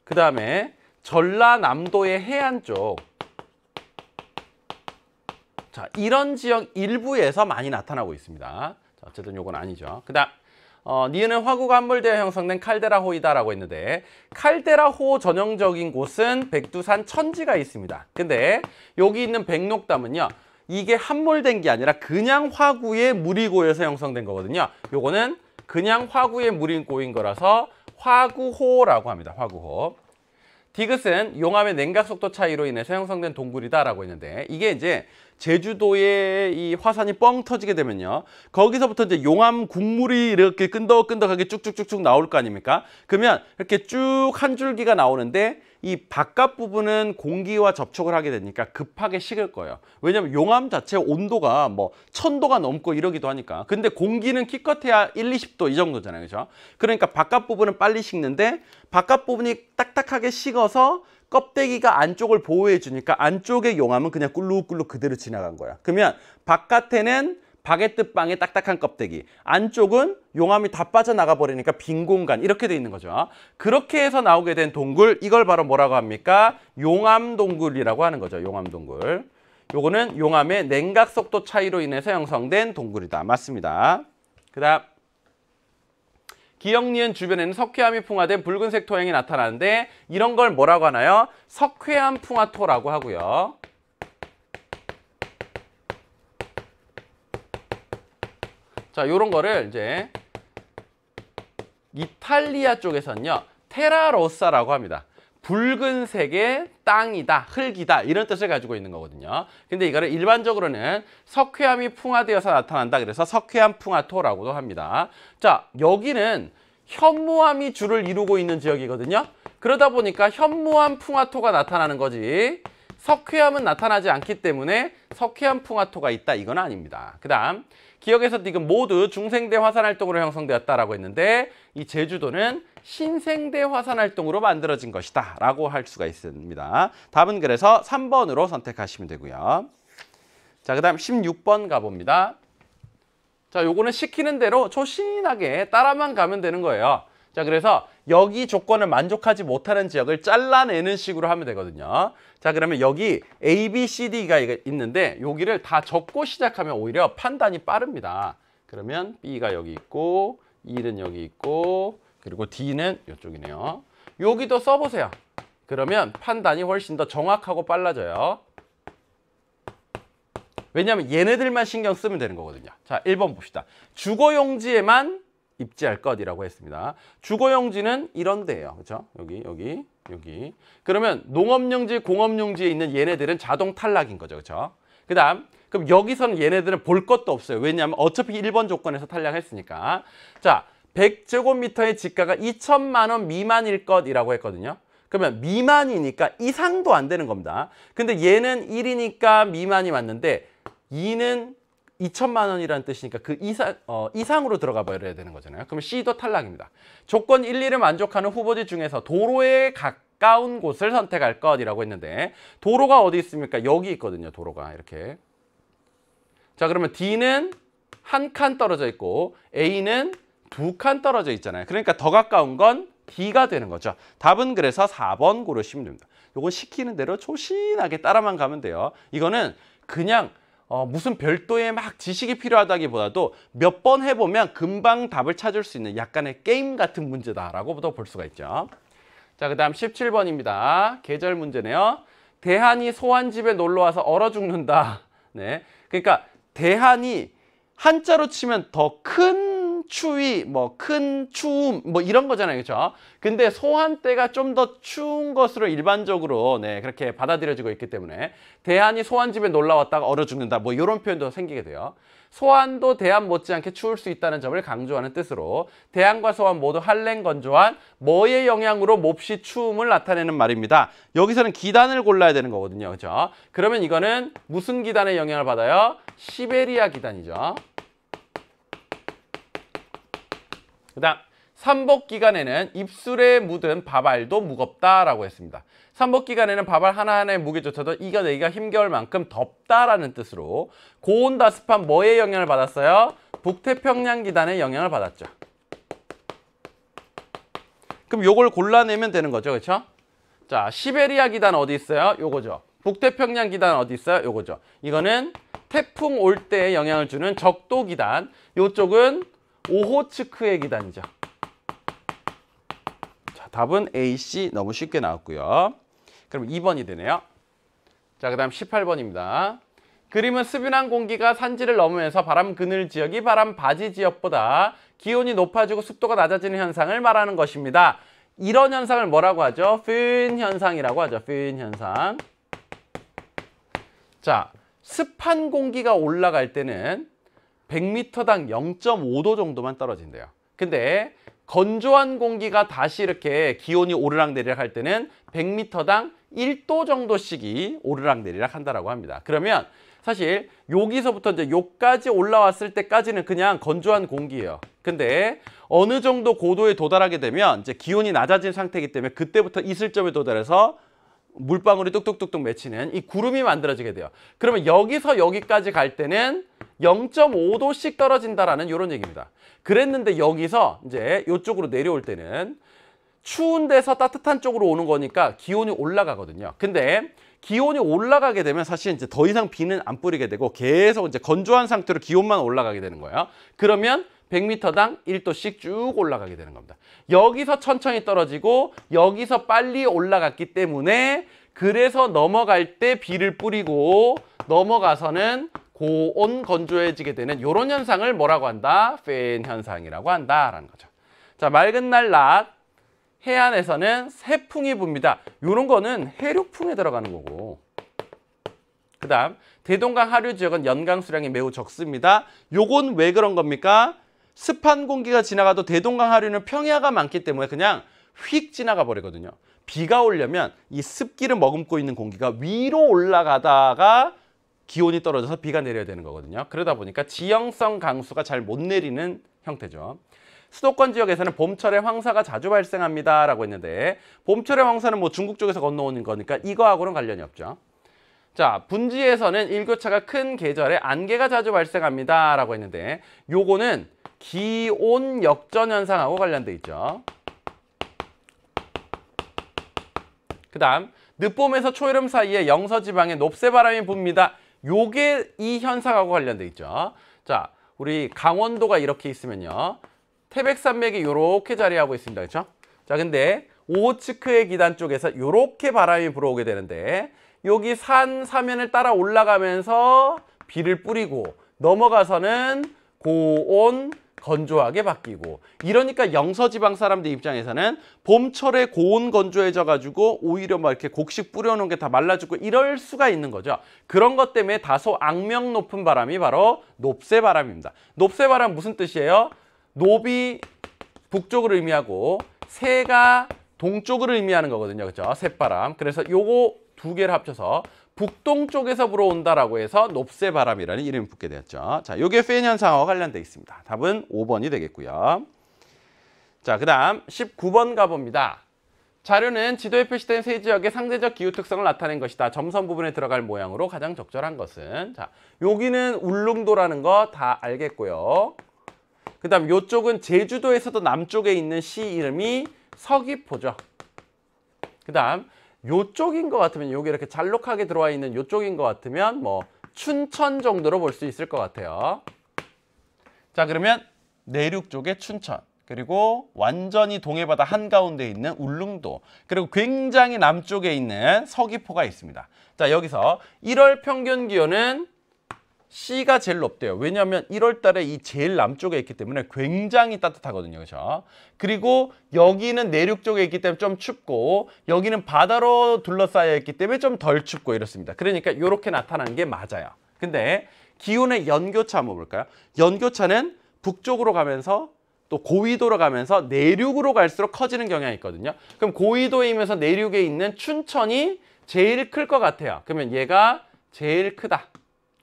그 다음에 전라남도의 해안 쪽, 자, 이런 지역 일부에서 많이 나타나고 있습니다. 자, 어쨌든 요건 아니죠. 그 다음 니은은 화구가 함몰되어 형성된 칼데라호이다라고 했는데 칼데라호 전형적인 곳은 백두산 천지가 있습니다. 근데 여기 있는 백록담은요, 이게 함몰된 게 아니라 그냥 화구에 물이 고여서 형성된 거거든요. 요거는 그냥 화구에 물이 고인 거라서 화구호라고 합니다. 화구호. 디귿은 용암의 냉각 속도 차이로 인해서 형성된 동굴이다라고 했는데 이게 이제 제주도에 이 화산이 뻥 터지게 되면요, 거기서부터 이제 용암 국물이 이렇게 끈덕끈덕하게 쭉쭉쭉쭉 나올 거 아닙니까? 그러면 이렇게 쭉 한 줄기가 나오는데 이 바깥 부분은 공기와 접촉을 하게 되니까 급하게 식을 거예요. 왜냐면 용암 자체 온도가 뭐 1000도가 넘고 이러기도 하니까. 근데 공기는 기껏해야 1, 20도 이 정도잖아요. 그죠? 그러니까 바깥 부분은 빨리 식는데 바깥 부분이 딱딱하게 식어서 껍데기가 안쪽을 보호해 주니까 안쪽의 용암은 그냥 꿀룩꿀룩 그대로 지나간 거야. 그러면 바깥에는 바게트 빵의 딱딱한 껍데기, 안쪽은 용암이 다 빠져나가 버리니까 빈 공간, 이렇게 돼 있는 거죠. 그렇게 해서 나오게 된 동굴, 이걸 바로 뭐라고 합니까? 용암동굴이라고 하는 거죠. 용암동굴. 요거는 용암의 냉각 속도 차이로 인해서 형성된 동굴이다. 맞습니다. 그 다음 기역, 니은 주변에는 석회암이 풍화된 붉은색 토양이 나타나는데 이런 걸 뭐라고 하나요? 석회암 풍화토라고 하고요. 자, 요런 거를 이제 이탈리아 쪽에서는요, 테라로사라고 합니다. 붉은색의 땅이다, 흙이다 이런 뜻을 가지고 있는 거거든요. 근데 이거를 일반적으로는 석회암이 풍화되어서 나타난다. 그래서 석회암 풍화토라고도 합니다. 자, 여기는 현무암이 주를 이루고 있는 지역이거든요. 그러다 보니까 현무암 풍화토가 나타나는 거지 석회암은 나타나지 않기 때문에 석회암 풍화토가 있다 이건 아닙니다. 그 다음 기억에서 지금 모두 중생대 화산활동으로 형성되었다라고 했는데 이 제주도는 신생대 화산활동으로 만들어진 것이다 라고 할 수가 있습니다. 답은 그래서 3번으로 선택하시면 되고요. 자, 그 다음 16번 가봅니다. 자, 요거는 시키는 대로 초신하게 따라만 가면 되는 거예요. 자, 그래서 여기 조건을 만족하지 못하는 지역을 잘라내는 식으로 하면 되거든요. 자, 그러면 여기 A, B, C, D가 있는데 여기를 다 적고 시작하면 오히려 판단이 빠릅니다. 그러면 B가 여기 있고 E는 여기 있고 그리고 D는 이쪽이네요. 여기도 써보세요. 그러면 판단이 훨씬 더 정확하고 빨라져요. 왜냐하면 얘네들만 신경 쓰면 되는 거거든요. 자, 1번 봅시다. 주거용지에만 입지할 것이라고 했습니다. 주거용지는 이런 데예요. 그렇죠? 여기. 그러면 농업용지, 공업용지에 있는 얘네들은 자동 탈락인 거죠. 그렇죠? 그다음 그럼 여기서는 얘네들은 볼 것도 없어요. 왜냐하면 어차피 1번 조건에서 탈락했으니까. 자, 100제곱미터의 지가가 2천만 원 미만일 것이라고 했거든요. 그러면 미만이니까 이상도 안 되는 겁니다. 근데 얘는 1이니까 미만이 맞는데 2는 2천만 원이라는 뜻이니까 그 이상으로 들어가 버려야 되는 거잖아요. 그러면 C도 탈락입니다. 조건 1, 2를 만족하는 후보지 중에서 도로에 가까운 곳을 선택할 것이라고 했는데 도로가 어디 있습니까? 여기 있거든요. 도로가 이렇게. 자, 그러면 D는 한 칸 떨어져 있고 A는 2칸 떨어져 있잖아요. 그러니까 더 가까운 건 D가 되는 거죠. 답은 그래서 4번 고르시면 됩니다. 요건 시키는 대로 초신하게 따라만 가면 돼요. 이거는 그냥 무슨 별도의 막 지식이 필요하다기보다도 몇 번 해보면 금방 답을 찾을 수 있는 약간의 게임 같은 문제다라고도 볼 수가 있죠. 자, 그 다음 17번입니다. 계절 문제네요. 대한이 소환집에 놀러와서 얼어 죽는다. 네, 그러니까 대한이 한자로 치면 더 큰 추위, 뭐 큰 추움, 뭐 이런 거잖아요, 그렇죠? 근데 소환 때가 좀 더 추운 것으로 일반적으로 그렇게 받아들여지고 있기 때문에 대한이 소환집에 놀러 왔다가 얼어 죽는다, 뭐 이런 표현도 생기게 돼요. 소환도 대한 못지않게 추울 수 있다는 점을 강조하는 뜻으로 대한과 소환 모두 한랭건조한 뭐의 영향으로 몹시 추움을 나타내는 말입니다. 여기서는 기단을 골라야 되는 거거든요, 그렇죠? 그러면 이거는 무슨 기단의 영향을 받아요? 시베리아 기단이죠. 그 다음 삼복기간에는 입술에 묻은 밥알도 무겁다라고 했습니다. 삼복기간에는 밥알 하나하나의 무게조차도 이겨내기가 힘겨울 만큼 덥다라는 뜻으로 고온다습한 뭐의 영향을 받았어요? 북태평양 기단의 영향을 받았죠. 그럼 요걸 골라내면 되는 거죠, 그렇죠? 자, 시베리아 기단 어디 있어요? 요거죠. 북태평양 기단 어디 있어요? 요거죠. 이거는 태풍 올 때에 영향을 주는 적도 기단, 요쪽은 오호츠크의 기단이죠. 자, 답은 A, C 너무 쉽게 나왔고요. 그럼 2번이 되네요. 자, 그 다음 18번입니다. 그림은 습연한 공기가 산지를 넘으면서 바람 그늘 지역이 바람 바지 지역보다 기온이 높아지고 습도가 낮아지는 현상을 말하는 것입니다. 이런 현상을 뭐라고 하죠? 뻬인 현상이라고 하죠. 뻬인 현상. 자, 습한 공기가 올라갈 때는 100m당 0.5도 정도만 떨어진대요. 근데 건조한 공기가 다시 이렇게 기온이 오르락내리락 할 때는 100m당 1도 정도씩이 오르락내리락 한다라고 합니다. 그러면 사실 여기서부터 이제 요까지 올라왔을 때까지는 그냥 건조한 공기예요. 근데 어느 정도 고도에 도달하게 되면 이제 기온이 낮아진 상태이기 때문에 그때부터 이슬점에 도달해서 물방울이 뚝뚝뚝뚝 맺히는 이 구름이 만들어지게 돼요. 그러면 여기서 여기까지 갈 때는 0.5도씩 떨어진다라는 이런 얘기입니다. 그랬는데 여기서 이제 이쪽으로 내려올 때는 추운 데서 따뜻한 쪽으로 오는 거니까 기온이 올라가거든요. 근데 기온이 올라가게 되면 사실 이제 더 이상 비는 안 뿌리게 되고 계속 이제 건조한 상태로 기온만 올라가게 되는 거예요. 그러면 100m당 1도씩 쭉 올라가게 되는 겁니다. 여기서 천천히 떨어지고 여기서 빨리 올라갔기 때문에 그래서 넘어갈 때 비를 뿌리고 넘어가서는 고온 건조해지게 되는 이런 현상을 뭐라고 한다? 뻬인 현상이라고 한다라는 거죠. 자, 맑은 날 낮 해안에서는 세풍이 붑니다. 요런 거는 해륙풍에 들어가는 거고. 그 다음 대동강 하류 지역은 연강 수량이 매우 적습니다. 요건 왜 그런 겁니까? 습한 공기가 지나가도 대동강 하류는 평야가 많기 때문에 그냥 휙 지나가 버리거든요. 비가 오려면 이 습기를 머금고 있는 공기가 위로 올라가다가 기온이 떨어져서 비가 내려야 되는 거거든요. 그러다 보니까 지형성 강수가 잘 못 내리는 형태죠. 수도권 지역에서는 봄철에 황사가 자주 발생합니다 라고 했는데 봄철에 황사는 뭐 중국 쪽에서 건너오는 거니까 이거하고는 관련이 없죠. 자, 분지에서는 일교차가 큰 계절에 안개가 자주 발생합니다 라고 했는데 요거는 기온 역전 현상하고 관련돼 있죠. 그 다음 늦봄에서 초여름 사이에 영서지방에 높새바람이 붑니다. 요게 이 현상하고 관련돼 있죠. 자, 우리 강원도가 이렇게 있으면요. 태백산맥이 이렇게 자리하고 있습니다. 그렇죠? 자, 근데 오호츠크의 기단 쪽에서 이렇게 바람이 불어오게 되는데 여기 산 사면을 따라 올라가면서 비를 뿌리고 넘어가서는 고온 건조하게 바뀌고 이러니까 영서지방 사람들 입장에서는 봄철에 고온 건조해져 가지고 오히려 막 이렇게 곡식 뿌려놓은 게 다 말라 죽고 이럴 수가 있는 거죠. 그런 것 때문에 다소 악명 높은 바람이 바로 높새바람입니다. 높새바람 무슨 뜻이에요? 높이 북쪽을 의미하고 새가 동쪽을 의미하는 거거든요. 그렇죠? 샛바람. 그래서 요거 두 개를 합쳐서 북동쪽에서 불어온다라고 해서 높새바람이라는 이름이 붙게 되었죠. 자, 요게 페인 현상과 관련돼 있습니다. 답은 5번이 되겠고요. 자, 그다음 19번 가봅니다. 자료는 지도에 표시된 세 지역의 상대적 기후 특성을 나타낸 것이다. 점선 부분에 들어갈 모양으로 가장 적절한 것은 자, 여기는 울릉도라는 거 다 알겠고요. 그다음 요쪽은 제주도에서도 남쪽에 있는 시 이름이 서귀포죠. 그다음 요쪽인 것 같으면 여기 이렇게 잘록하게 들어와 있는 요쪽인 것 같으면 뭐 춘천 정도로 볼 수 있을 것 같아요. 자, 그러면 내륙 쪽에 춘천, 그리고 완전히 동해바다 한가운데 있는 울릉도, 그리고 굉장히 남쪽에 있는 서귀포가 있습니다. 자, 여기서 1월 평균 기온은 C가 제일 높대요. 왜냐하면 1월 달에 이 제일 남쪽에 있기 때문에 굉장히 따뜻하거든요. 그렇죠? 그리고 여기는 내륙 쪽에 있기 때문에 좀 춥고 여기는 바다로 둘러싸여 있기 때문에 좀 덜 춥고 이렇습니다. 그러니까 이렇게 나타나는 게 맞아요. 근데 기온의 연교차 한번 볼까요? 연교차는 북쪽으로 가면서 또 고위도로 가면서 내륙으로 갈수록 커지는 경향이 있거든요. 그럼 고위도이면서 내륙에 있는 춘천이 제일 클 것 같아요. 그러면 얘가 제일 크다.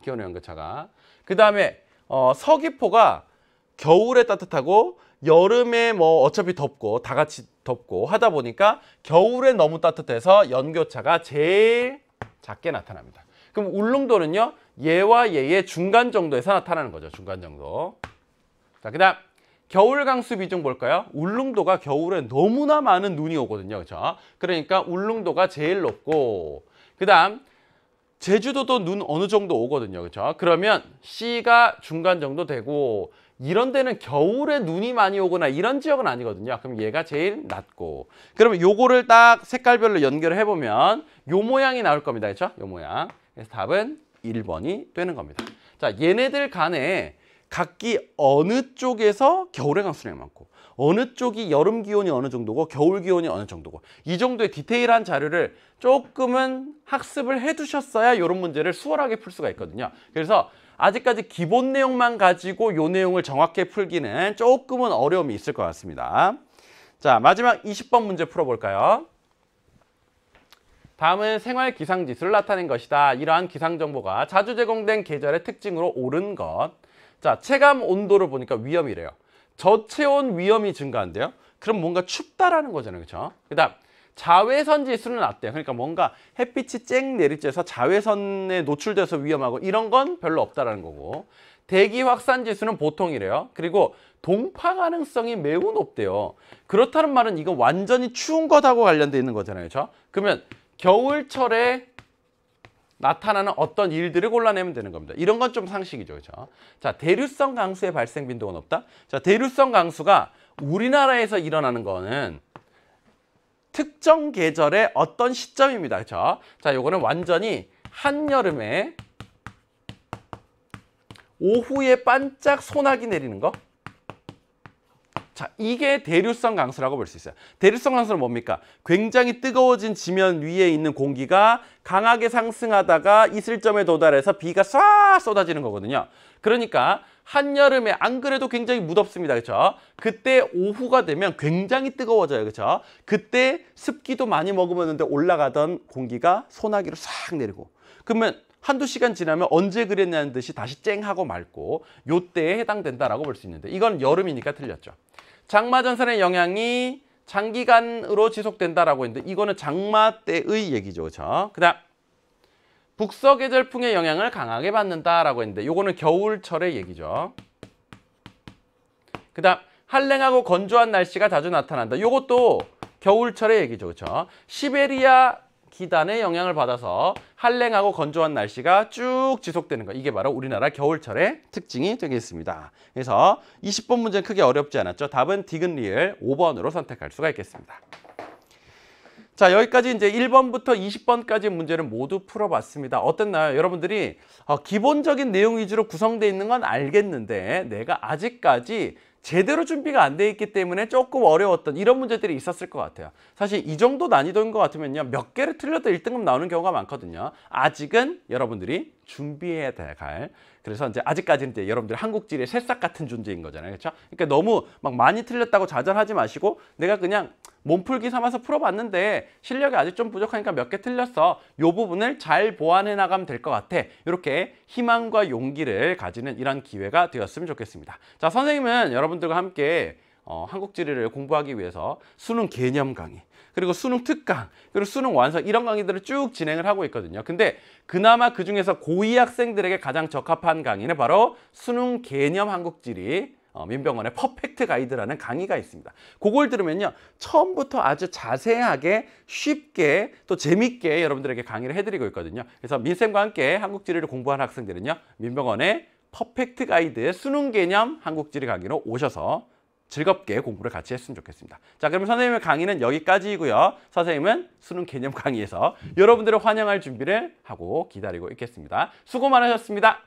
기온의 연교차가. 그 다음에 서귀포가 겨울에 따뜻하고 여름에 뭐 어차피 덥고 다 같이 덥고 하다 보니까 겨울에 너무 따뜻해서 연교차가 제일 작게 나타납니다. 그럼 울릉도는요, 얘와 얘의 중간 정도에서 나타나는 거죠. 중간 정도. 자, 그 다음 겨울 강수 비중 볼까요? 울릉도가 겨울에 너무나 많은 눈이 오거든요. 그렇죠? 그러니까 울릉도가 제일 높고, 그 다음 제주도도 눈 어느 정도 오거든요. 그렇죠? 그러면 C가 중간 정도 되고, 이런 데는 겨울에 눈이 많이 오거나 이런 지역은 아니거든요. 그럼 얘가 제일 낮고, 그러면 요거를 딱 색깔별로 연결을 해보면 요 모양이 나올 겁니다. 그렇죠? 요 모양. 그래서 답은 1번이 되는 겁니다. 자, 얘네들 간에 각기 어느 쪽에서 겨울의 강수량이 많고 어느 쪽이 여름 기온이 어느 정도고 겨울 기온이 어느 정도고, 이 정도의 디테일한 자료를 조금은 학습을 해두셨어야 이런 문제를 수월하게 풀 수가 있거든요. 그래서 아직까지 기본 내용만 가지고 이 내용을 정확히 풀기는 조금은 어려움이 있을 것 같습니다. 자, 마지막 20번 문제 풀어볼까요? 다음은 생활 기상 지수를 나타낸 것이다. 이러한 기상 정보가 자주 제공된 계절의 특징으로 옳은 것. 자, 체감 온도를 보니까 위험이래요. 저체온 위험이 증가한대요. 그럼 뭔가 춥다라는 거잖아요. 그렇죠? 그다음 자외선 지수는 낮대요. 그러니까 뭔가 햇빛이 쨍 내리쬐서 자외선에 노출돼서 위험하고 이런 건 별로 없다라는 거고, 대기 확산 지수는 보통이래요. 그리고 동파 가능성이 매우 높대요. 그렇다는 말은 이건 완전히 추운 것하고 관련돼 있는 거잖아요. 그렇죠? 그러면 겨울철에 나타나는 어떤 일들을 골라내면 되는 겁니다. 이런 건 좀 상식이죠. 그렇죠? 자, 대류성 강수의 발생 빈도가 높다. 자, 대류성 강수가 우리나라에서 일어나는 거는 특정 계절의 어떤 시점입니다. 그렇죠? 자, 요거는 완전히 한여름에 오후에 반짝 소나기 내리는 거. 자, 이게 대류성 강수라고 볼 수 있어요. 대류성 강수는 뭡니까? 굉장히 뜨거워진 지면 위에 있는 공기가 강하게 상승하다가 이슬점에 도달해서 비가 쏴 쏟아지는 거거든요. 그러니까 한여름에 안 그래도 굉장히 무덥습니다. 그렇죠? 그때 오후가 되면 굉장히 뜨거워져요. 그렇죠? 그때 습기도 많이 머금었는데 올라가던 공기가 소나기로 싹 내리고, 그러면 한두 시간 지나면 언제 그랬냐는 듯이 다시 쨍하고 맑고, 요때에 해당된다라고 볼 수 있는데, 이건 여름이니까 틀렸죠. 장마전선의 영향이 장기간으로 지속된다라고 했는데, 이거는 장마 때의 얘기죠. 그렇죠? 그다음 북서계절풍의 영향을 강하게 받는다라고 했는데, 요거는 겨울철의 얘기죠. 그다음 한랭하고 건조한 날씨가 자주 나타난다. 요것도 겨울철의 얘기죠. 그렇죠? 시베리아 기단의 영향을 받아서 한랭하고 건조한 날씨가 쭉 지속되는 거. 이게 바로 우리나라 겨울철의 특징이 되겠습니다. 그래서 20번 문제는 크게 어렵지 않았죠. 답은 디귿 리을 5번으로 선택할 수가 있겠습니다. 자, 여기까지 이제 1번부터 20번까지 문제를 모두 풀어봤습니다. 어땠나요? 여러분들이 기본적인 내용 위주로 구성되어 있는 건 알겠는데, 내가 아직까지 제대로 준비가 안 돼 있기 때문에 조금 어려웠던 이런 문제들이 있었을 것 같아요. 사실 이 정도 난이도인 것 같으면요, 몇 개를 틀려도 1등급 나오는 경우가 많거든요. 아직은 여러분들이 준비해야 갈, 그래서 이제 아직까지는 이제 여러분들이 한국지리의 새싹 같은 존재인 거잖아요. 그렇죠? 그러니까 너무 막 많이 틀렸다고 좌절하지 마시고, 내가 그냥 몸풀기 삼아서 풀어봤는데 실력이 아직 좀 부족하니까 몇 개 틀렸어. 이 부분을 잘 보완해 나가면 될 것 같아. 이렇게 희망과 용기를 가지는 이런 기회가 되었으면 좋겠습니다. 자, 선생님은 여러분들과 함께 한국지리를 공부하기 위해서 수능 개념 강의, 그리고 수능 특강, 그리고 수능 완성, 이런 강의들을 쭉 진행을 하고 있거든요. 근데 그나마 그중에서 고2 학생들에게 가장 적합한 강의는 바로 수능 개념 한국지리 민병헌의 퍼펙트 가이드라는 강의가 있습니다. 그걸 들으면요, 처음부터 아주 자세하게 쉽게 또 재밌게 여러분들에게 강의를 해드리고 있거든요. 그래서 민쌤과 함께 한국지리를 공부하는 학생들은요, 민병헌의 퍼펙트 가이드 수능 개념 한국지리 강의로 오셔서 즐겁게 공부를 같이 했으면 좋겠습니다. 자, 그러면 선생님의 강의는 여기까지이고요. 선생님은 수능 개념 강의에서 여러분들을 환영할 준비를 하고 기다리고 있겠습니다. 수고 많으셨습니다.